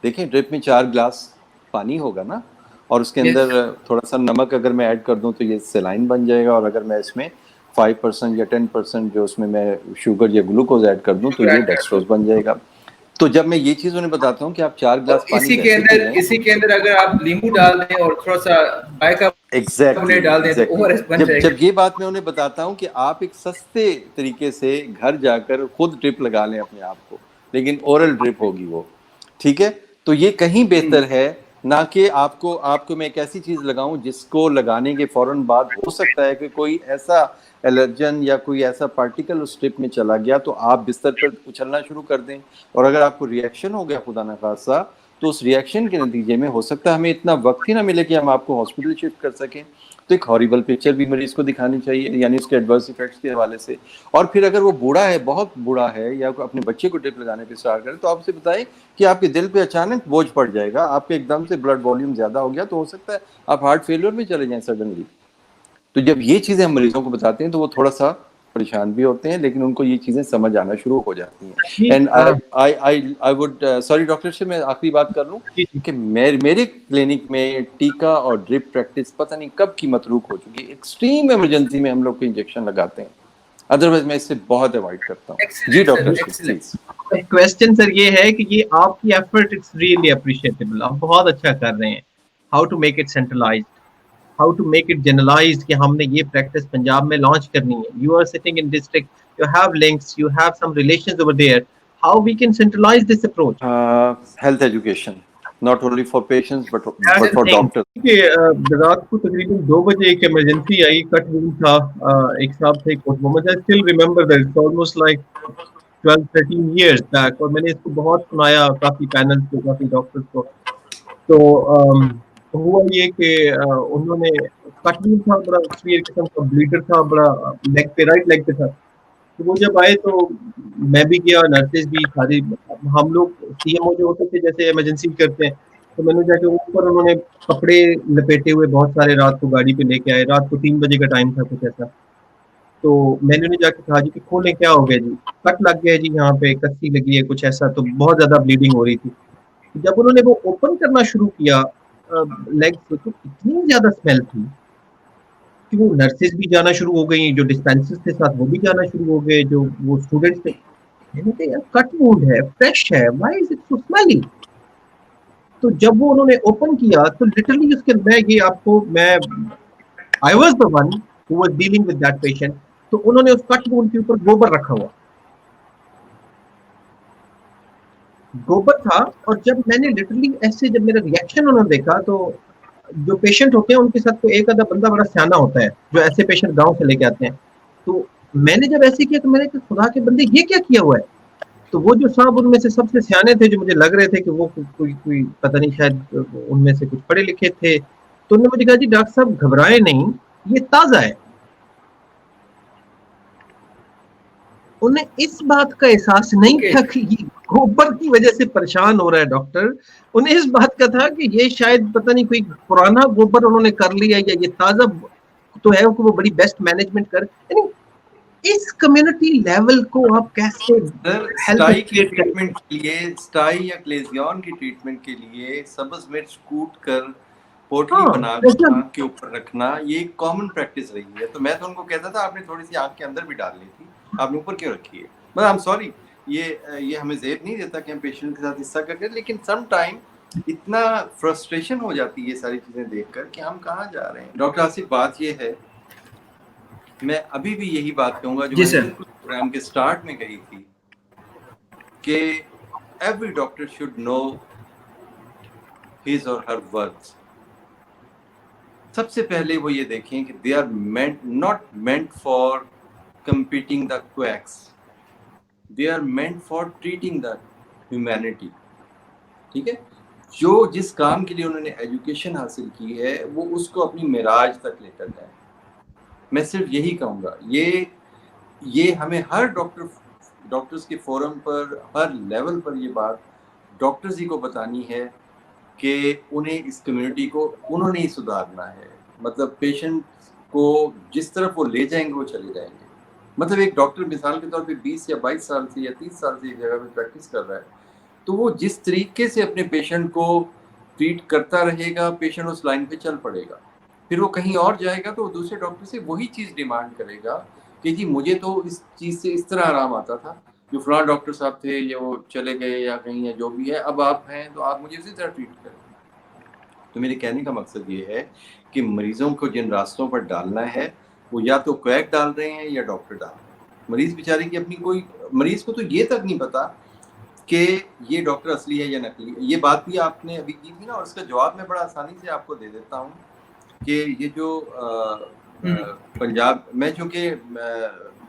[SPEAKER 1] دیکھیں ڈرپ میں 4 گلاس پانی ہوگا نا, اور اس کے اندر تھوڑا سا نمک اگر میں ایڈ کر دوں تو یہ سیلائن بن جائے گا, اور اگر میں اس میں 5% یا 10% جو اس میں شوگر یا گلوکوز ایڈ کر دوں تو یہ ڈیکسٹروز بن جائے گا. تو جب میں یہ چیز انہیں بتاتا ہوں کہ آپ 4 گلاس پانی ویسے پی لیں,
[SPEAKER 3] اسی کے اندر اگر آپ لیمو ڈال دیں اور تھوڑا سا بائیکاربونیٹ ڈال دیں تو او آر ایس بن جائے گا.
[SPEAKER 1] جب یہ بات میں انہیں بتاتا ہوں کہ آپ ایک سستے طریقے سے گھر جا کر خود ڈرپ لگا لیں اپنے آپ کو, لیکن اورل ڈرپ ہوگی وہ, ٹھیک ہے, تو یہ کہیں بہتر ہے نہ کہ آپ کو میں ایک ایسی چیز لگاؤں جس کو لگانے کے فوراً بعد ہو سکتا ہے کہ کوئی ایسا الرجن یا کوئی ایسا پارٹیکل اس ٹرپ میں چلا گیا تو آپ بستر پر اچھلنا شروع کر دیں, اور اگر آپ کو ریئیکشن ہو گیا خدا نخواستہ تو اس ریئیکشن کے نتیجے میں ہو سکتا ہے ہمیں اتنا وقت ہی نہ ملے کہ ہم آپ کو ہاسپٹل شفٹ کر سکیں. تو ایک ہاریبل پکچر بھی مریض کو دکھانی چاہیے, یعنی اس کے ایڈورس ایفیکٹس کے حوالے سے. اور پھر اگر وہ بوڑھا ہے, بہت بوڑھا ہے, یا اپنے بچے کو ڈرپ لگانے پہ اسٹارٹ کرے تو آپ اسے بتائیں کہ آپ کے دل پہ اچانک بوجھ پڑ جائے گا, آپ کے ایک دم سے بلڈ والیوم زیادہ ہو گیا تو ہو سکتا ہے آپ ہارٹ فیلور میں چلے جائیں سڈنلی. تو جب یہ چیزیں ہم مریضوں کو بتاتے ہیں تو وہ تھوڑا سا پریشان بھی ہوتے ہیں, لیکن ان کو یہ چیزیں سمجھ آنا شروع ہو جاتی ہیں. And I would sorry doctor سے میں آخری بات کر لوں کہ میرے کلینک میں ٹیکا اور ڈرپ پریکٹس پتہ نہیں کب کی متروک ہو چکی ہے. ایکسٹریم ایمرجنسی میں ہم لوگ کو انجیکشن لگاتے ہیں, ادروائز میں اس سے بہت اوائڈ کرتا ہوں. جی ڈاکٹر پلیز.
[SPEAKER 2] کویسچن سر یہ ہے کہ یہ آپ کی ایفرٹ اٹس ریئلی اپریشیٹیبل, آپ بہت اچھا کر رہے ہیں. How to make it centralized, how to make it generalized کہ ہم نے یہ پریکٹس پنجاب میں لانچ کرنی ہے. You are sitting in district, you have links, you have some relations over there. How we can centralize this approach.
[SPEAKER 1] Health education not only for patients but for doctors.
[SPEAKER 2] رات کو تقریباً 2 بجے ایک emergency آئی, کٹ روم تھا, ایک صاحب تھے کوٹ محمد, I still remember that, it's almost like 12-13 years back, اور میں نے اس کو بہت سنایا کافی پینلز کو, کافی ڈاکٹرز کو. تو ہوا یہ کہ انہوں نے کٹ روم تھا, بڑا سیویئر قسم کا بلیڈر تھا, بڑا لیگ پہ, رائٹ لیگ پہ تھا. تو وہ جب آئے تو میں بھی گیا, نرسز بھی ساری, ہم لوگ سی ایم او جو ہوتے تھے جیسے ایمرجنسی کرتے ہیں, تو میں نے جا کے اوپر, انہوں نے کپڑے لپیٹے ہوئے بہت سارے رات کو گاڑی پہ لے کے آئے. رات کو 3 بجے کا ٹائم تھا کچھ ایسا. تو میں نے جا کے کہا جی کہ کھولیں, کیا ہو گیا جی؟ کٹ لگ گیا جی, یہاں پہ کسی لگی ہے کچھ ایسا. تو بہت زیادہ بلیڈنگ ہو رہی تھی. جب انہوں نے وہ اوپن کرنا شروع کیا لیگ سے, تو اتنی زیادہ اسمیل تھی کہ وہ نرسز بھی جانا شروع ہو گئی, جو ڈسپینسرز کے ساتھ وہ بھی جانا شروع ہو گئے, جو وہ اسٹوڈنٹس تھے. میں نے کہا کٹ وونڈ ہے, فریش ہے, why is it so smelly. تو جب وہ انہوں نے اوپن کیا تو لٹرلی اس کے, میں یہ آپ کو, میں I was the one who was dealing with that patient. تو انہوں نے اس کٹ وونڈ کے اوپر گوبر رکھا ہوا, گوبر تھا. اور جب میں نے لٹرلی ایسے, جب میرا ریئیکشن انہوں نے دیکھا, تو جو پیشنٹ ہوتے ہیں ان کے ساتھ تو ایک آدھا بندہ بڑا سیانا ہوتا ہے جو ایسے پیشنٹ گاؤں سے لے کے آتے ہیں. تو میں نے جب ایسے کیا تو میں نے کہا خدا کے بندے یہ کیا کیا ہوا ہے. تو وہ جو صاحب ان میں سے سب سے سیانے تھے, جو مجھے لگ رہے تھے کہ وہ کوئی پتہ نہیں, شاید ان میں سے کچھ پڑھے لکھے تھے, تو انہوں نے مجھے کہا جی ڈاکٹر صاحب گھبرائیں نہیں, یہ تازہ ہے. انہیں اس بات کا احساس نہیں تھا کہ یہ گوبر کی وجہ سے پریشان ہو رہا ہے ڈاکٹر. انہیں اس بات کا تھا کہ یہ شاید پتہ نہیں کوئی پرانا گوبر انہوں نے کر لیا, یا یہ تازہ تو ہے کہ وہ بڑی بیسٹ مینجمنٹ کر. یعنی اس کمیونٹی لیول کو آپ کیسے
[SPEAKER 1] اسٹائی کی ٹریٹمنٹ کے لیے, اسٹائی یا کلیزیون کی ٹریٹمنٹ کے لیے سبز مرچ کوٹ کر پوٹلی بنا کر آنکھ کے اوپر رکھنا, یہ ایک کامن پریکٹس رہی ہے. تو میں تو ان کو کہتا تھا آپ نے تھوڑی سی آنکھ کے اندر بھی ڈال لی تھی, آپ نے اوپر کیوں رکھی ہے؟ بس آئی ایم سوری, یہ ہمیں زیب نہیں دیتا کہ ہم پیشنٹ کے ساتھ حصہ کر کے, لیکن سم ٹائم اتنا فرسٹریشن ہو جاتی ہے یہ ساری چیزیں دیکھ کر کہ ہم کہاں جا رہے ہیں. ڈاکٹر آصف, بات یہ ہے, میں ابھی بھی یہی بات کہوں گا جو میں نے بالکل پروگرام کے سٹارٹ میں کہی تھی کہ every doctor should know his or her worth. سب سے پہلے وہ یہ دیکھیں کہ they are not meant for competing the quacks, they are meant for treating the humanity. ٹھیک ہے, جو جس کام کے لیے انہوں نے ایجوکیشن حاصل کی ہے وہ اس کو اپنی معراج تک لے کر جائیں. میں صرف یہی کہوں گا، یہ ہمیں ہر ڈاکٹرز کے فورم پر ہر لیول پر یہ بات ڈاکٹرز ہی کو بتانی ہے کہ انہیں اس کمیونٹی کو انہوں نے ہی سدھارنا ہے. مطلب پیشنٹ کو جس طرف وہ لے جائیں گے وہ چلے جائیں گے. مطلب ایک ڈاکٹر مثال کے طور پہ 20 یا 22 سال سے یا 30 سال سے ایک جگہ میں پریکٹس کر رہا ہے، تو وہ جس طریقے سے اپنے پیشنٹ کو ٹریٹ کرتا رہے گا، پیشنٹ اس لائن پہ چل پڑے گا. پھر وہ کہیں اور جائے گا تو وہ دوسرے ڈاکٹر سے وہی چیز ڈیمانڈ کرے گا کہ جی مجھے تو اس چیز سے اس طرح آرام آتا تھا، جو فلاں ڈاکٹر صاحب تھے یا وہ چلے گئے یا کہیں یا جو بھی ہے، اب آپ ہیں تو آپ مجھے اسی طرح ٹریٹ کریں. تو میرے کہنے کا مقصد یہ ہے کہ مریضوں کو جن راستوں پر ڈالنا ہے وہ یا تو کویک ڈال رہے ہیں یا ڈاکٹر ڈال رہے ہیں. مریض بیچارے کی اپنی کوئی، مریض کو تو یہ تک نہیں پتا کہ یہ ڈاکٹر اصلی ہے یا نقلی ہے. یہ بات بھی آپ نے ابھی کی تھی نا، اور اس کا جواب میں بڑا آسانی سے آپ کو دے دیتا ہوں کہ یہ جو پنجاب میں، چونکہ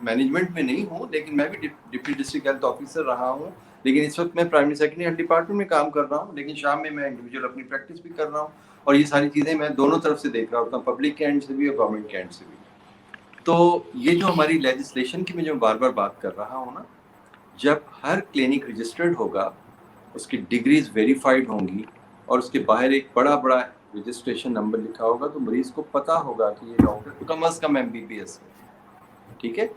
[SPEAKER 1] مینجمنٹ میں نہیں ہوں لیکن میں بھی ڈپٹی ڈسٹرکٹ ہیلتھ آفیسر رہا ہوں، لیکن اس وقت میں پرائمری سیکنڈری ہیلتھ ڈپارٹمنٹ میں کام کر رہا ہوں، لیکن شام میں انڈیویجول اپنی پریکٹس بھی کر رہا ہوں. اور یہ ساری چیزیں میں دونوں طرف سے دیکھ رہا ہوتا ہوں، پبلک کے اینڈ سے بھی اور گورنمنٹ کے اینڈ سے بھی. تو یہ جو ہماری لیجسلیشن کی میں جو بار بار بات کر رہا ہوں نا، جب ہر کلینک رجسٹرڈ ہوگا، اس کی ڈگریز ویریفائڈ ہوں گی اور اس کے باہر ایک بڑا رجسٹریشن نمبر لکھا ہوگا، تو مریض کو پتا ہوگا کہ یہ ڈاکٹر کم از کم MBBS ہے. ٹھیک ہے،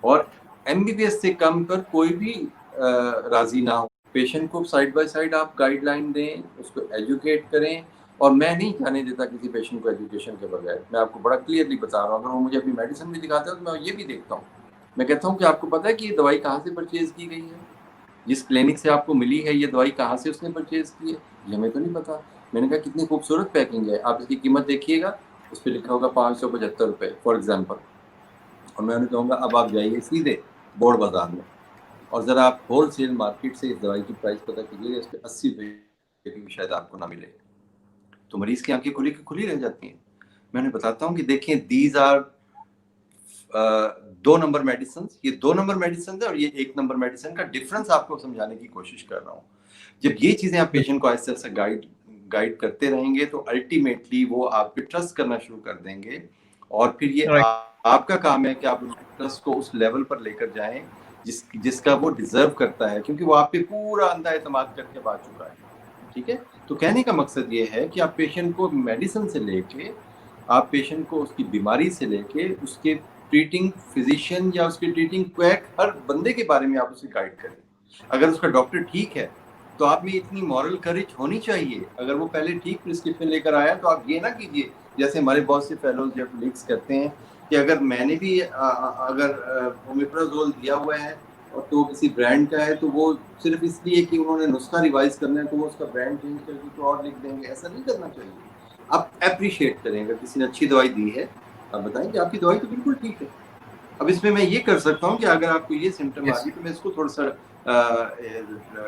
[SPEAKER 1] اور MBBS سے کم پر کوئی بھی راضی نہ ہو. پیشنٹ کو سائڈ بائی سائڈ آپ گائیڈ لائن دیں، اس کو ایجوکیٹ کریں. اور میں نہیں جانے دیتا کسی پیشنٹ کو ایجوکیشن کے بغیر. میں آپ کو بڑا کلیئرلی بتا رہا ہوں، اگر وہ مجھے اپنی میڈیسن بھی دکھاتا ہے تو میں یہ بھی دیکھتا ہوں. میں کہتا ہوں کہ آپ کو پتہ ہے کہ یہ دوائی کہاں سے پرچیز کی گئی ہے، جس کلینک سے آپ کو ملی ہے یہ دوائی کہاں سے اس نے پرچیز کی ہے؟ یہ ہمیں تو نہیں پتا. میں نے کہا کتنی خوبصورت پیکنگ ہے، آپ اس کی قیمت دیکھیے گا، اس پہ لکھا ہوگا 575 روپے فار ایگزامپل. اور میں انہیں کہوں گا اب آپ جائیے سیدھے بورڈ بازار میں اور ذرا آپ ہول سیل مارکیٹ سے اس دوائی کی پرائس پتہ کیجیے، اس پہ 80 روپے کی شاید آپ کو نہ ملے. تو مریض کی آنکھیں کھلی رہ جاتی ہیں. میں انہیں بتاتا ہوں کہ دیکھیں دیز آر 2 نمبر میڈیسنز، یہ 2 نمبر میڈیسنز ہے اور یہ 1 نمبر میڈیسن کا ڈفرنس آپ کو سمجھانے کی کوشش کر رہا ہوں. جب یہ چیزیں آپ پیشنٹ کو آہستہ سے گائیڈ کرتے رہیں گے تو الٹیمیٹلی وہ آپ پہ ٹرسٹ کرنا شروع کر دیں گے. اور پھر یہ آپ کا کام ہے کہ آپ اس ٹرسٹ کو اس لیول پر لے کر جائیں جس کا وہ ڈیزرو کرتا ہے، کیونکہ وہ آپ پہ پورا اندھا اعتماد کر کے آ چکا ہے. ٹھیک ہے، تو کہنے کا مقصد یہ ہے کہ آپ پیشنٹ کو میڈیسن سے لے کے، آپ پیشنٹ کو اس کی بیماری سے لے کے، اس کے ٹریٹنگ فزیشین یا اس کے ٹریٹنگ کویک، ہر بندے کے بارے میں آپ اسے گائیڈ کریں. اگر اس کا ڈاکٹر ٹھیک ہے تو آپ میں اتنی مورل کریج ہونی چاہیے. اگر وہ پہلے ٹھیک پرسکرپشن لے کر آیا تو آپ یہ نہ کیجیے جیسے ہمارے بہت سے فیلوز جب لیکس کرتے ہیں کہ اگر میں نے بھی اگر اومیپرازول دیا ہوا ہے اور تو کسی برانڈ کا ہے تو وہ صرف اس لیے کہ انہوں نے نسخہ ریوائز کرنا ہے تو وہ اس کا برانڈ چینج کر کے تو اور لکھ دیں گے. ایسا نہیں کرنا چاہیے. آپ اپریشیٹ کریں. اگر کسی نے اچھی دوائی دی ہے آپ بتائیں کہ آپ کی دوائی تو بالکل ٹھیک ہے. اب اس میں یہ کر سکتا ہوں کہ اگر آپ کو یہ سمٹم آ گئی تو میں اس کو تھوڑا سا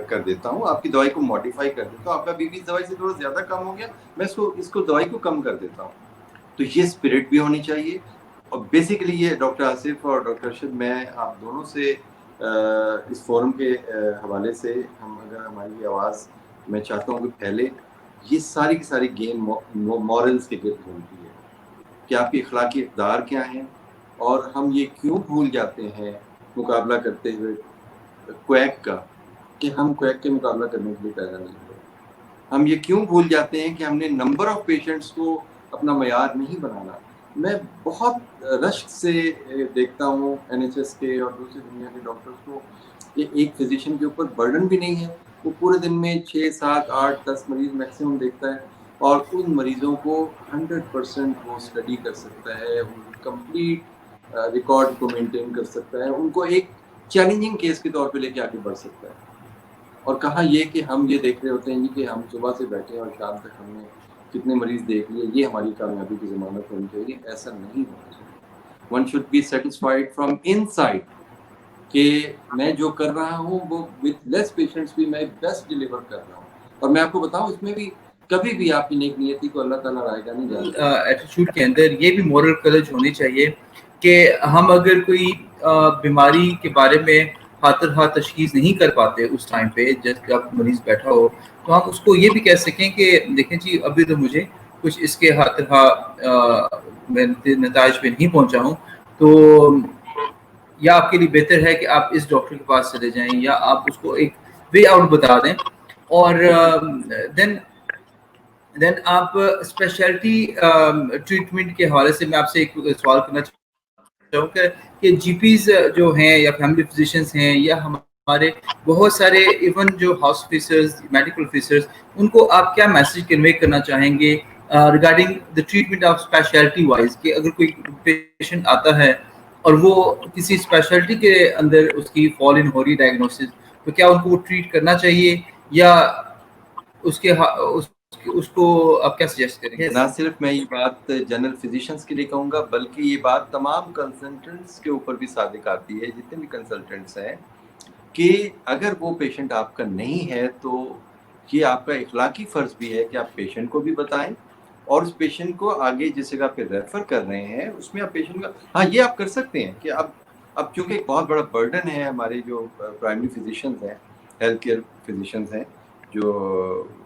[SPEAKER 1] کر دیتا ہوں، آپ کی دوائی کو ماڈیفائی کر دیتا ہوں. آپ کا BP اس دوائی سے تھوڑا زیادہ کم ہو گیا، میں اس کو دوائی کو کم کر دیتا ہوں. تو یہ اسپرٹ بھی ہونی چاہیے. اور بیسیکلی یہ ڈاکٹر آصف اور ڈاکٹر ارشد، میں آپ دونوں سے اس فورم کے حوالے سے اگر ہماری یہ آواز میں چاہتا ہوں کہ پھیلے، یہ ساری کی ساری گیم مورلز کے گرد گھومتی ہے کہ آپ کی اخلاقی اقدار کیا ہیں. اور ہم یہ کیوں بھول جاتے ہیں مقابلہ کرتے ہوئے کویک کا کہ ہم کویک کے مقابلہ کرنے کے لیے پیدا نہیں ہوئے. ہم یہ کیوں بھول جاتے ہیں کہ ہم نے نمبر آف پیشنٹس کو اپنا معیار نہیں بنانا. میں بہت رشک سے دیکھتا ہوں NHS کے اور دوسری دنیا کے ڈاکٹرز کو کہ ایک فزیشین کے اوپر برڈن بھی نہیں ہے. وہ پورے دن میں 6 7 8 10 مریض میکسیمم دیکھتا ہے اور ان مریضوں کو 100% وہ اسٹڈی کر سکتا ہے، ان کمپلیٹ ریکارڈ کو مینٹین کر سکتا ہے، ان کو ایک چیلنجنگ کیس کے طور پہ لے کے آگے بڑھ سکتا ہے. اور کہاں یہ کہ ہم یہ دیکھ رہے ہوتے ہیں کہ ہم صبح سے بیٹھے اور شام تک ہم نے کتنے مریض دیکھ لیے، یہ ہماری کامیابی کی ضمانت ہونی چاہیے. ایسا نہیں ہونا چاہیے. One should be satisfied from ان سائڈ کہ میں جو کر رہا ہوں وہ وتھ لیس پیشنٹس بھی میں بیسٹ ڈلیور کر رہا ہوں. اور میں آپ کو بتاؤں اس میں بھی کبھی بھی آپ کی نیک نیتی کو اللہ تعالیٰ رائے گا نہیں جانتا.
[SPEAKER 3] ایٹیٹیوڈ کے اندر یہ بھی مورل کریج ہونی چاہیے کہ ہم اگر کوئی بیماری کے بارے میں ہاتھ تشخیص نہیں کر پاتے اس ٹائم پہ جب مریض بیٹھا ہو، تو ہم اس کو یہ بھی کہہ سکیں کہ دیکھیں جی ابھی تو مجھے کچھ اس کے میں نتائج پہ نہیں پہنچا ہوں، تو یا آپ کے لیے بہتر ہے کہ آپ اس ڈاکٹر کے پاس چلے جائیں یا آپ اس کو ایک وے آؤٹ بتا دیں. اور دین آپ اسپیشلٹی ٹریٹمنٹ کے حوالے سے میں آپ سے ایک سوال کرنا چاہوں کہ جی پیز جو ہیں یا فیملی فزیشنز ہیں یا ہمارے بہت سارے ایون جو ہاؤس آفیسرز میڈیکل آفیسرز ان کو آپ کیا میسج کنوے کرنا چاہیں گے regarding the treatment of speciality wise, کہ اگر کوئی پیشنٹ آتا ہے اور وہ کسی اسپیشلٹی کے اندر اس کی فال ان ہو رہی ڈائگنوسس, تو کیا ان کو وہ ٹریٹ کرنا چاہیے یا اس کو آپ کیا سجیسٹ کریں گے؟
[SPEAKER 1] نہ صرف میں یہ بات جنرل فزیشنز کے لیے کہوں گا بلکہ یہ بات تمام کنسلٹنٹس کے اوپر بھی صادق آتی ہے, جتنے بھی کنسلٹنٹس ہیں, کہ اگر وہ پیشنٹ آپ کا نہیں ہے تو یہ آپ کا اخلاقی فرض بھی ہے کہ آپ پیشنٹ کو بھی بتائیں اور اس پیشنٹ کو آگے جس جگہ پہ ریفر کر رہے ہیں اس میں آپ پیشنٹ کا ہاں یہ آپ کر سکتے ہیں کہ اب چونکہ ایک بہت بڑا برڈن ہے ہمارے جو پرائمری فزیشنز ہیں, ہیلتھ کیئر فزیشنز ہیں, جو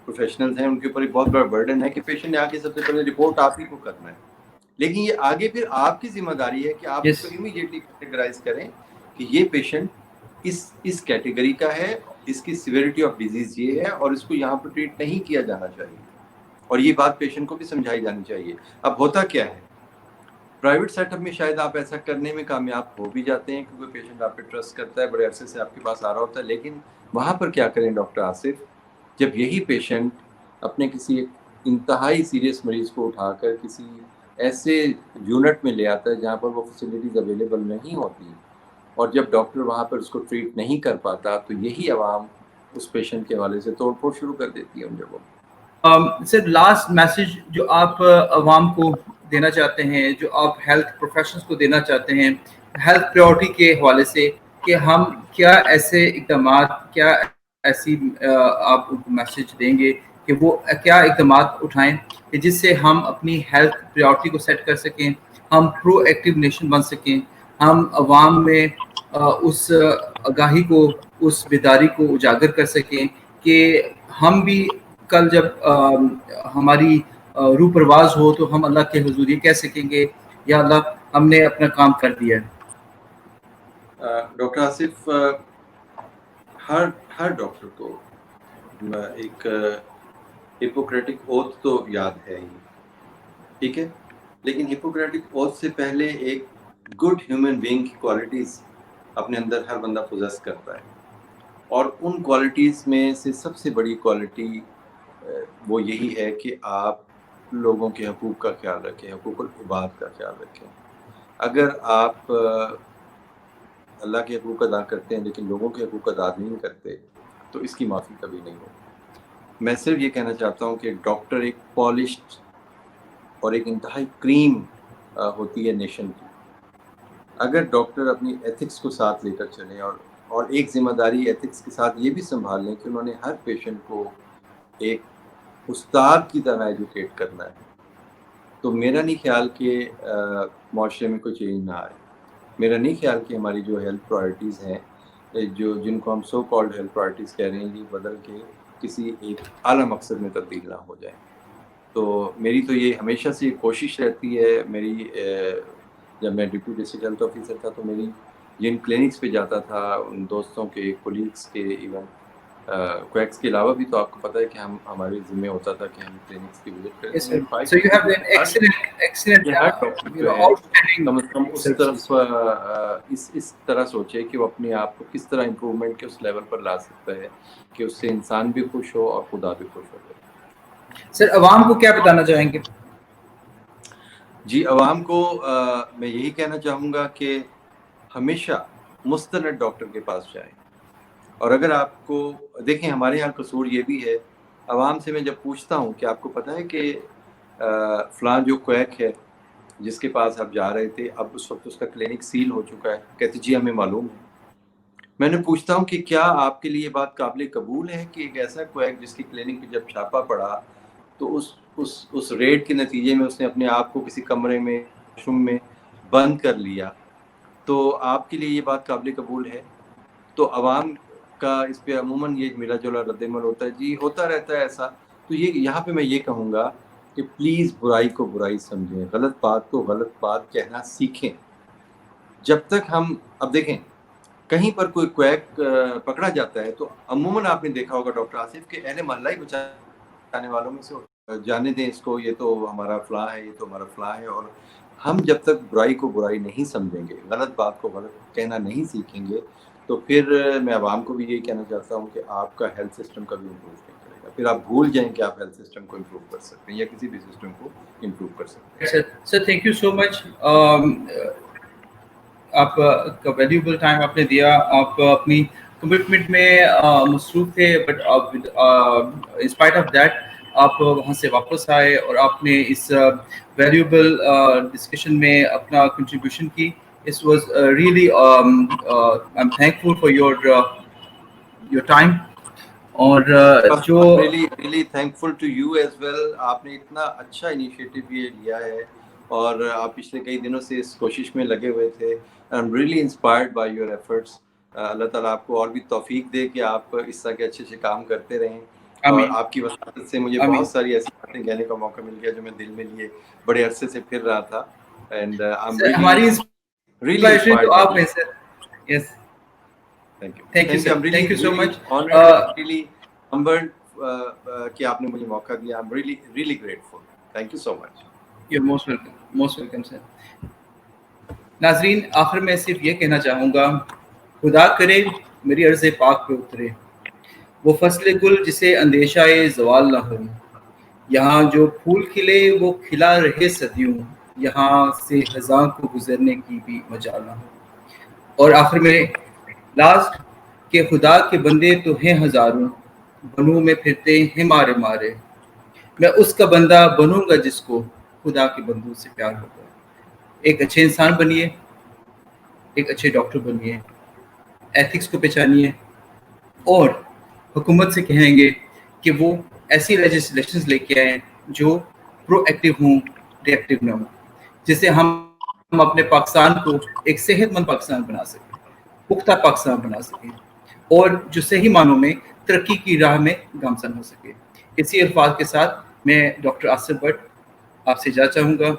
[SPEAKER 1] پروفیشنلز ہیں, ان کے اوپر ایک بہت بڑا برڈن ہے کہ پیشنٹ نے آ کے سب سے پہلے رپورٹ آپ ہی کو کرنا ہے. لیکن یہ آگے پھر آپ کی ذمہ داری ہے کہ آپ اس کو امیڈیٹلی کیٹیگرائز کریں کہ یہ پیشنٹ اس کیٹیگری کا ہے, اس کی سیویرٹی آف ڈیزیز یہ ہے اور اس کو یہاں پہ ٹریٹ نہیں کیا جانا چاہیے, اور یہ بات پیشنٹ کو بھی سمجھائی جانی چاہیے. اب ہوتا کیا ہے پرائیویٹ سیٹ اپ میں شاید آپ ایسا کرنے میں کامیاب ہو بھی جاتے ہیں کیونکہ پیشنٹ آپ پہ ٹرسٹ کرتا ہے, بڑے عرصے سے آپ کے پاس آ رہا ہوتا ہے, لیکن وہاں پر کیا کریں ڈاکٹر آصف, جب یہی پیشنٹ اپنے کسی ایک انتہائی سیریس مریض کو اٹھا کر کسی ایسے یونٹ میں لے آتا ہے جہاں پر وہ فیسلٹیز اویلیبل نہیں ہوتی, اور جب ڈاکٹر وہاں پر اس کو ٹریٹ نہیں کر پاتا تو یہی عوام اس پیشنٹ کے حوالے سے توڑ پھوڑ شروع کر دیتی ہے ان جگہوں.
[SPEAKER 3] سر لاسٹ میسج جو آپ عوام کو دینا چاہتے ہیں, جو آپ ہیلتھ پروفیشنز کو دینا چاہتے ہیں ہیلتھ پریورٹی کے حوالے سے, کہ ہم کیا ایسے اقدامات, کیا ایسی آپ ان کو میسج دیں گے کہ وہ کیا اقدامات اٹھائیں کہ جس سے ہم اپنی ہیلتھ پریورٹی کو سیٹ کر سکیں, ہم پرو ایکٹیو نیشن بن سکیں, ہم عوام میں اس آگاہی کو, اس بیداری کو اجاگر کر سکیں کہ ہم بھی کل جب ہماری روح پرواز ہو تو ہم اللہ کے حضور یہ کہہ سکیں گے یا اللہ ہم نے اپنا کام کر دیا ہے.
[SPEAKER 1] ڈاکٹر آصف, ہر ڈاکٹر کو ایک ہپوکریٹک اوتھ تو یاد ہے ہی, ٹھیک ہے, لیکن ہپوکریٹک اوتھ سے پہلے ایک گڈ ہیومن بینگ کی کوالٹیز اپنے اندر ہر بندہ پوزیس کرتا ہے, اور ان کوالٹیز میں سے سب سے بڑی کوالٹی وہ یہی ہے کہ آپ لوگوں کے حقوق کا خیال رکھیں, حقوق العباد کا خیال رکھیں. اگر آپ اللہ کے حقوق ادا کرتے ہیں لیکن لوگوں کے حقوق ادا نہیں کرتے تو اس کی معافی کبھی نہیں ہوگی. میں صرف یہ کہنا چاہتا ہوں کہ ڈاکٹر ایک پالشڈ اور ایک انتہائی کریم ہوتی ہے نیشن کی. اگر ڈاکٹر اپنی ایتھکس کو ساتھ لے کر چلیں اور ایک ذمہ داری ایتھکس کے ساتھ یہ بھی سنبھال لیں کہ انہوں نے ہر پیشنٹ کو ایک استاد کی طرح ایجوکیٹ کرنا ہے, تو میرا نہیں خیال کہ معاشرے میں کوئی چینج نہ آئے. میرا نہیں خیال کہ ہماری جو ہیلتھ پرائرٹیز ہیں, جن کو ہم سو کالڈ ہیلتھ پرائرٹیز کہہ رہے ہیں, یہ بدل کے کسی ایک اعلیٰ مقصد میں تبدیل نہ ہو جائیں. تو میری تو یہ ہمیشہ سے کوشش رہتی ہے. میری جب میں ڈپٹی ڈسٹرکٹ ہیلتھ آفیسر تھا تو میری جن کلینکس پہ جاتا تھا, ان دوستوں کے, کولیگس کے, ایون کویکس کے علاوہ بھی, تو آپ کو پتہ ہے کہ ہمارے ذمہ ہوتا تھا کہ ہم کلینکس کی وزٹ کریں.
[SPEAKER 3] So you have been excellent outstanding.
[SPEAKER 1] کم از کم اس طرح سوچے کہ وہ اپنے آپ کو کس طرح امپروومنٹ کے اس لیول پر لا سکتا ہے کہ اس سے انسان بھی خوش ہو اور خدا بھی خوش ہو جائے.
[SPEAKER 3] سر عوام کو کیا بتانا چاہیں گے؟
[SPEAKER 1] جی, عوام کو میں یہی کہنا چاہوں گا کہ ہمیشہ مستند ڈاکٹر کے پاس جائیں. اور اگر آپ کو دیکھیں, ہمارے یہاں قصور یہ بھی ہے, عوام سے میں جب پوچھتا ہوں کہ آپ کو پتہ ہے کہ فلاں جو کویک ہے جس کے پاس آپ جا رہے تھے, اب اس وقت اس کا کلینک سیل ہو چکا ہے, کہتے جی ہمیں معلوم ہے. میں نے پوچھتا ہوں کہ کیا آپ کے لیے یہ بات قابل قبول ہے کہ ایک ایسا کویک جس کی کلینک پہ جب چھاپا پڑا تو اس ریڈ کے نتیجے میں اس نے اپنے آپ کو کسی کمرے میں, واش روم میں بند کر لیا, تو آپ کے لیے یہ بات قابل قبول ہے؟ تو عوام کا اس پہ عموماً یہ ملا جلا رد عمل ہوتا ہے, جی ہوتا رہتا ہے ایسا. تو یہاں پہ میں یہ کہوں گا کہ پلیز برائی کو برائی سمجھیں, غلط بات کو غلط بات کہنا سیکھیں. جب تک ہم اب دیکھیں کہیں پر کوئی کویک پکڑا جاتا ہے تو عموماً آپ نے دیکھا ہوگا ڈاکٹر آصف کہ اہل محلہ ہی بچانے والوں میں سے جانے دیں اس کو، یہ تو ہمارا فلاں ہے، یہ تو ہمارا فلاں ہے. اور ہم جب تک برائی کو برائی نہیں سمجھیں گے، غلط بات کو غلط کہنا نہیں سیکھیں گے، تو پھر میں عوام کو بھی یہی کہنا چاہتا ہوں کہ آپ کا ہیلتھ سسٹم کبھی امپروو نہیں کرے گا. پھر آپ بھول جائیں کہ آپ ہیلتھ سسٹم کو امپروو کر سکتے ہیں یا کسی بھی سسٹم کو امپروو کر سکتے ہیں.
[SPEAKER 3] سر تھینک یو سو مچ. آپ کا ویلیوبل ٹائم آپ نے دیا. آپ اپنی کمٹمنٹ میں مصروف تھے، بٹ انسپائٹ آف دیٹ آپ وہاں سے واپس آئے اور آپ نے اس ویلیوبل ڈسکشن میں اپنا کنٹریبیوشن کی. This was really I'm thankful for your time. اور جو
[SPEAKER 1] really thankful to you as well. آپ نے اتنا اچھا انیشیٹو یہ لیا ہے اور آپ پچھلے کئی دنوں سے اس کوشش میں لگے ہوئے تھے. I'm really inspired by your efforts. اللہ تعالیٰ آپ کو اور بھی توفیق دے کہ آپ اس طرح کے اچھے اچھے کام کرتے رہیں. اور آپ کی وساطت سے مجھے بہت ساری ایسی باتیں کہنے کا موقع مل گیا جو میں دل میں لیے بڑے عرصے سے پھر رہا تھا. And I'm
[SPEAKER 3] ہماری
[SPEAKER 1] really inspired
[SPEAKER 3] تو
[SPEAKER 1] by
[SPEAKER 3] آپ
[SPEAKER 1] you.
[SPEAKER 3] ہیں سر. یس
[SPEAKER 1] Thank you.
[SPEAKER 3] Thank you, sir.
[SPEAKER 1] I'm really,
[SPEAKER 3] Thank you so
[SPEAKER 1] really
[SPEAKER 3] much.
[SPEAKER 1] honored and really humbled کہ آپ نے مجھے موقع دیا. I'm really, really grateful. Thank you so much.
[SPEAKER 3] You're most welcome. Most welcome, sir. ناظرین، آخر میں صرف یہ کہنا چاہوں گا، خدا کرے میری عرض پاک پہ اترے وہ فصل گل جسے اندیشہ زوال نہ ہو. یہاں جو پھول کھلے وہ کھلا رہے صدیوں، یہاں سے خزاں کو گزرنے کی بھی مجال نہ ہو. اور آخر میں لاسٹ کہ خدا کے بندے تو ہیں ہزاروں، بنوں میں پھرتے ہیں مارے مارے. میں اس کا بندہ بنوں گا جس کو خدا کے بندوں سے پیار ہوگا. ایک اچھے انسان بنیے، ایک اچھے ڈاکٹر بنیے، ایتھکس کو پہچانیے، اور حکومت سے کہیں گے کہ وہ ایسی لیجسلیشنز لے کے آئیں جو پرو ایکٹیو ہوں، ری ایکٹیو نہ ہوں، جس سے ہم اپنے پاکستان کو ایک صحت مند پاکستان بنا سکیں، پختہ پاکستان بنا سکیں، اور جو صحیح معنوں میں ترقی کی راہ میں گامزن ہو سکے. اسی الفاظ کے ساتھ میں ڈاکٹر آصف بٹ آپ سے اجازت چاہوں گا.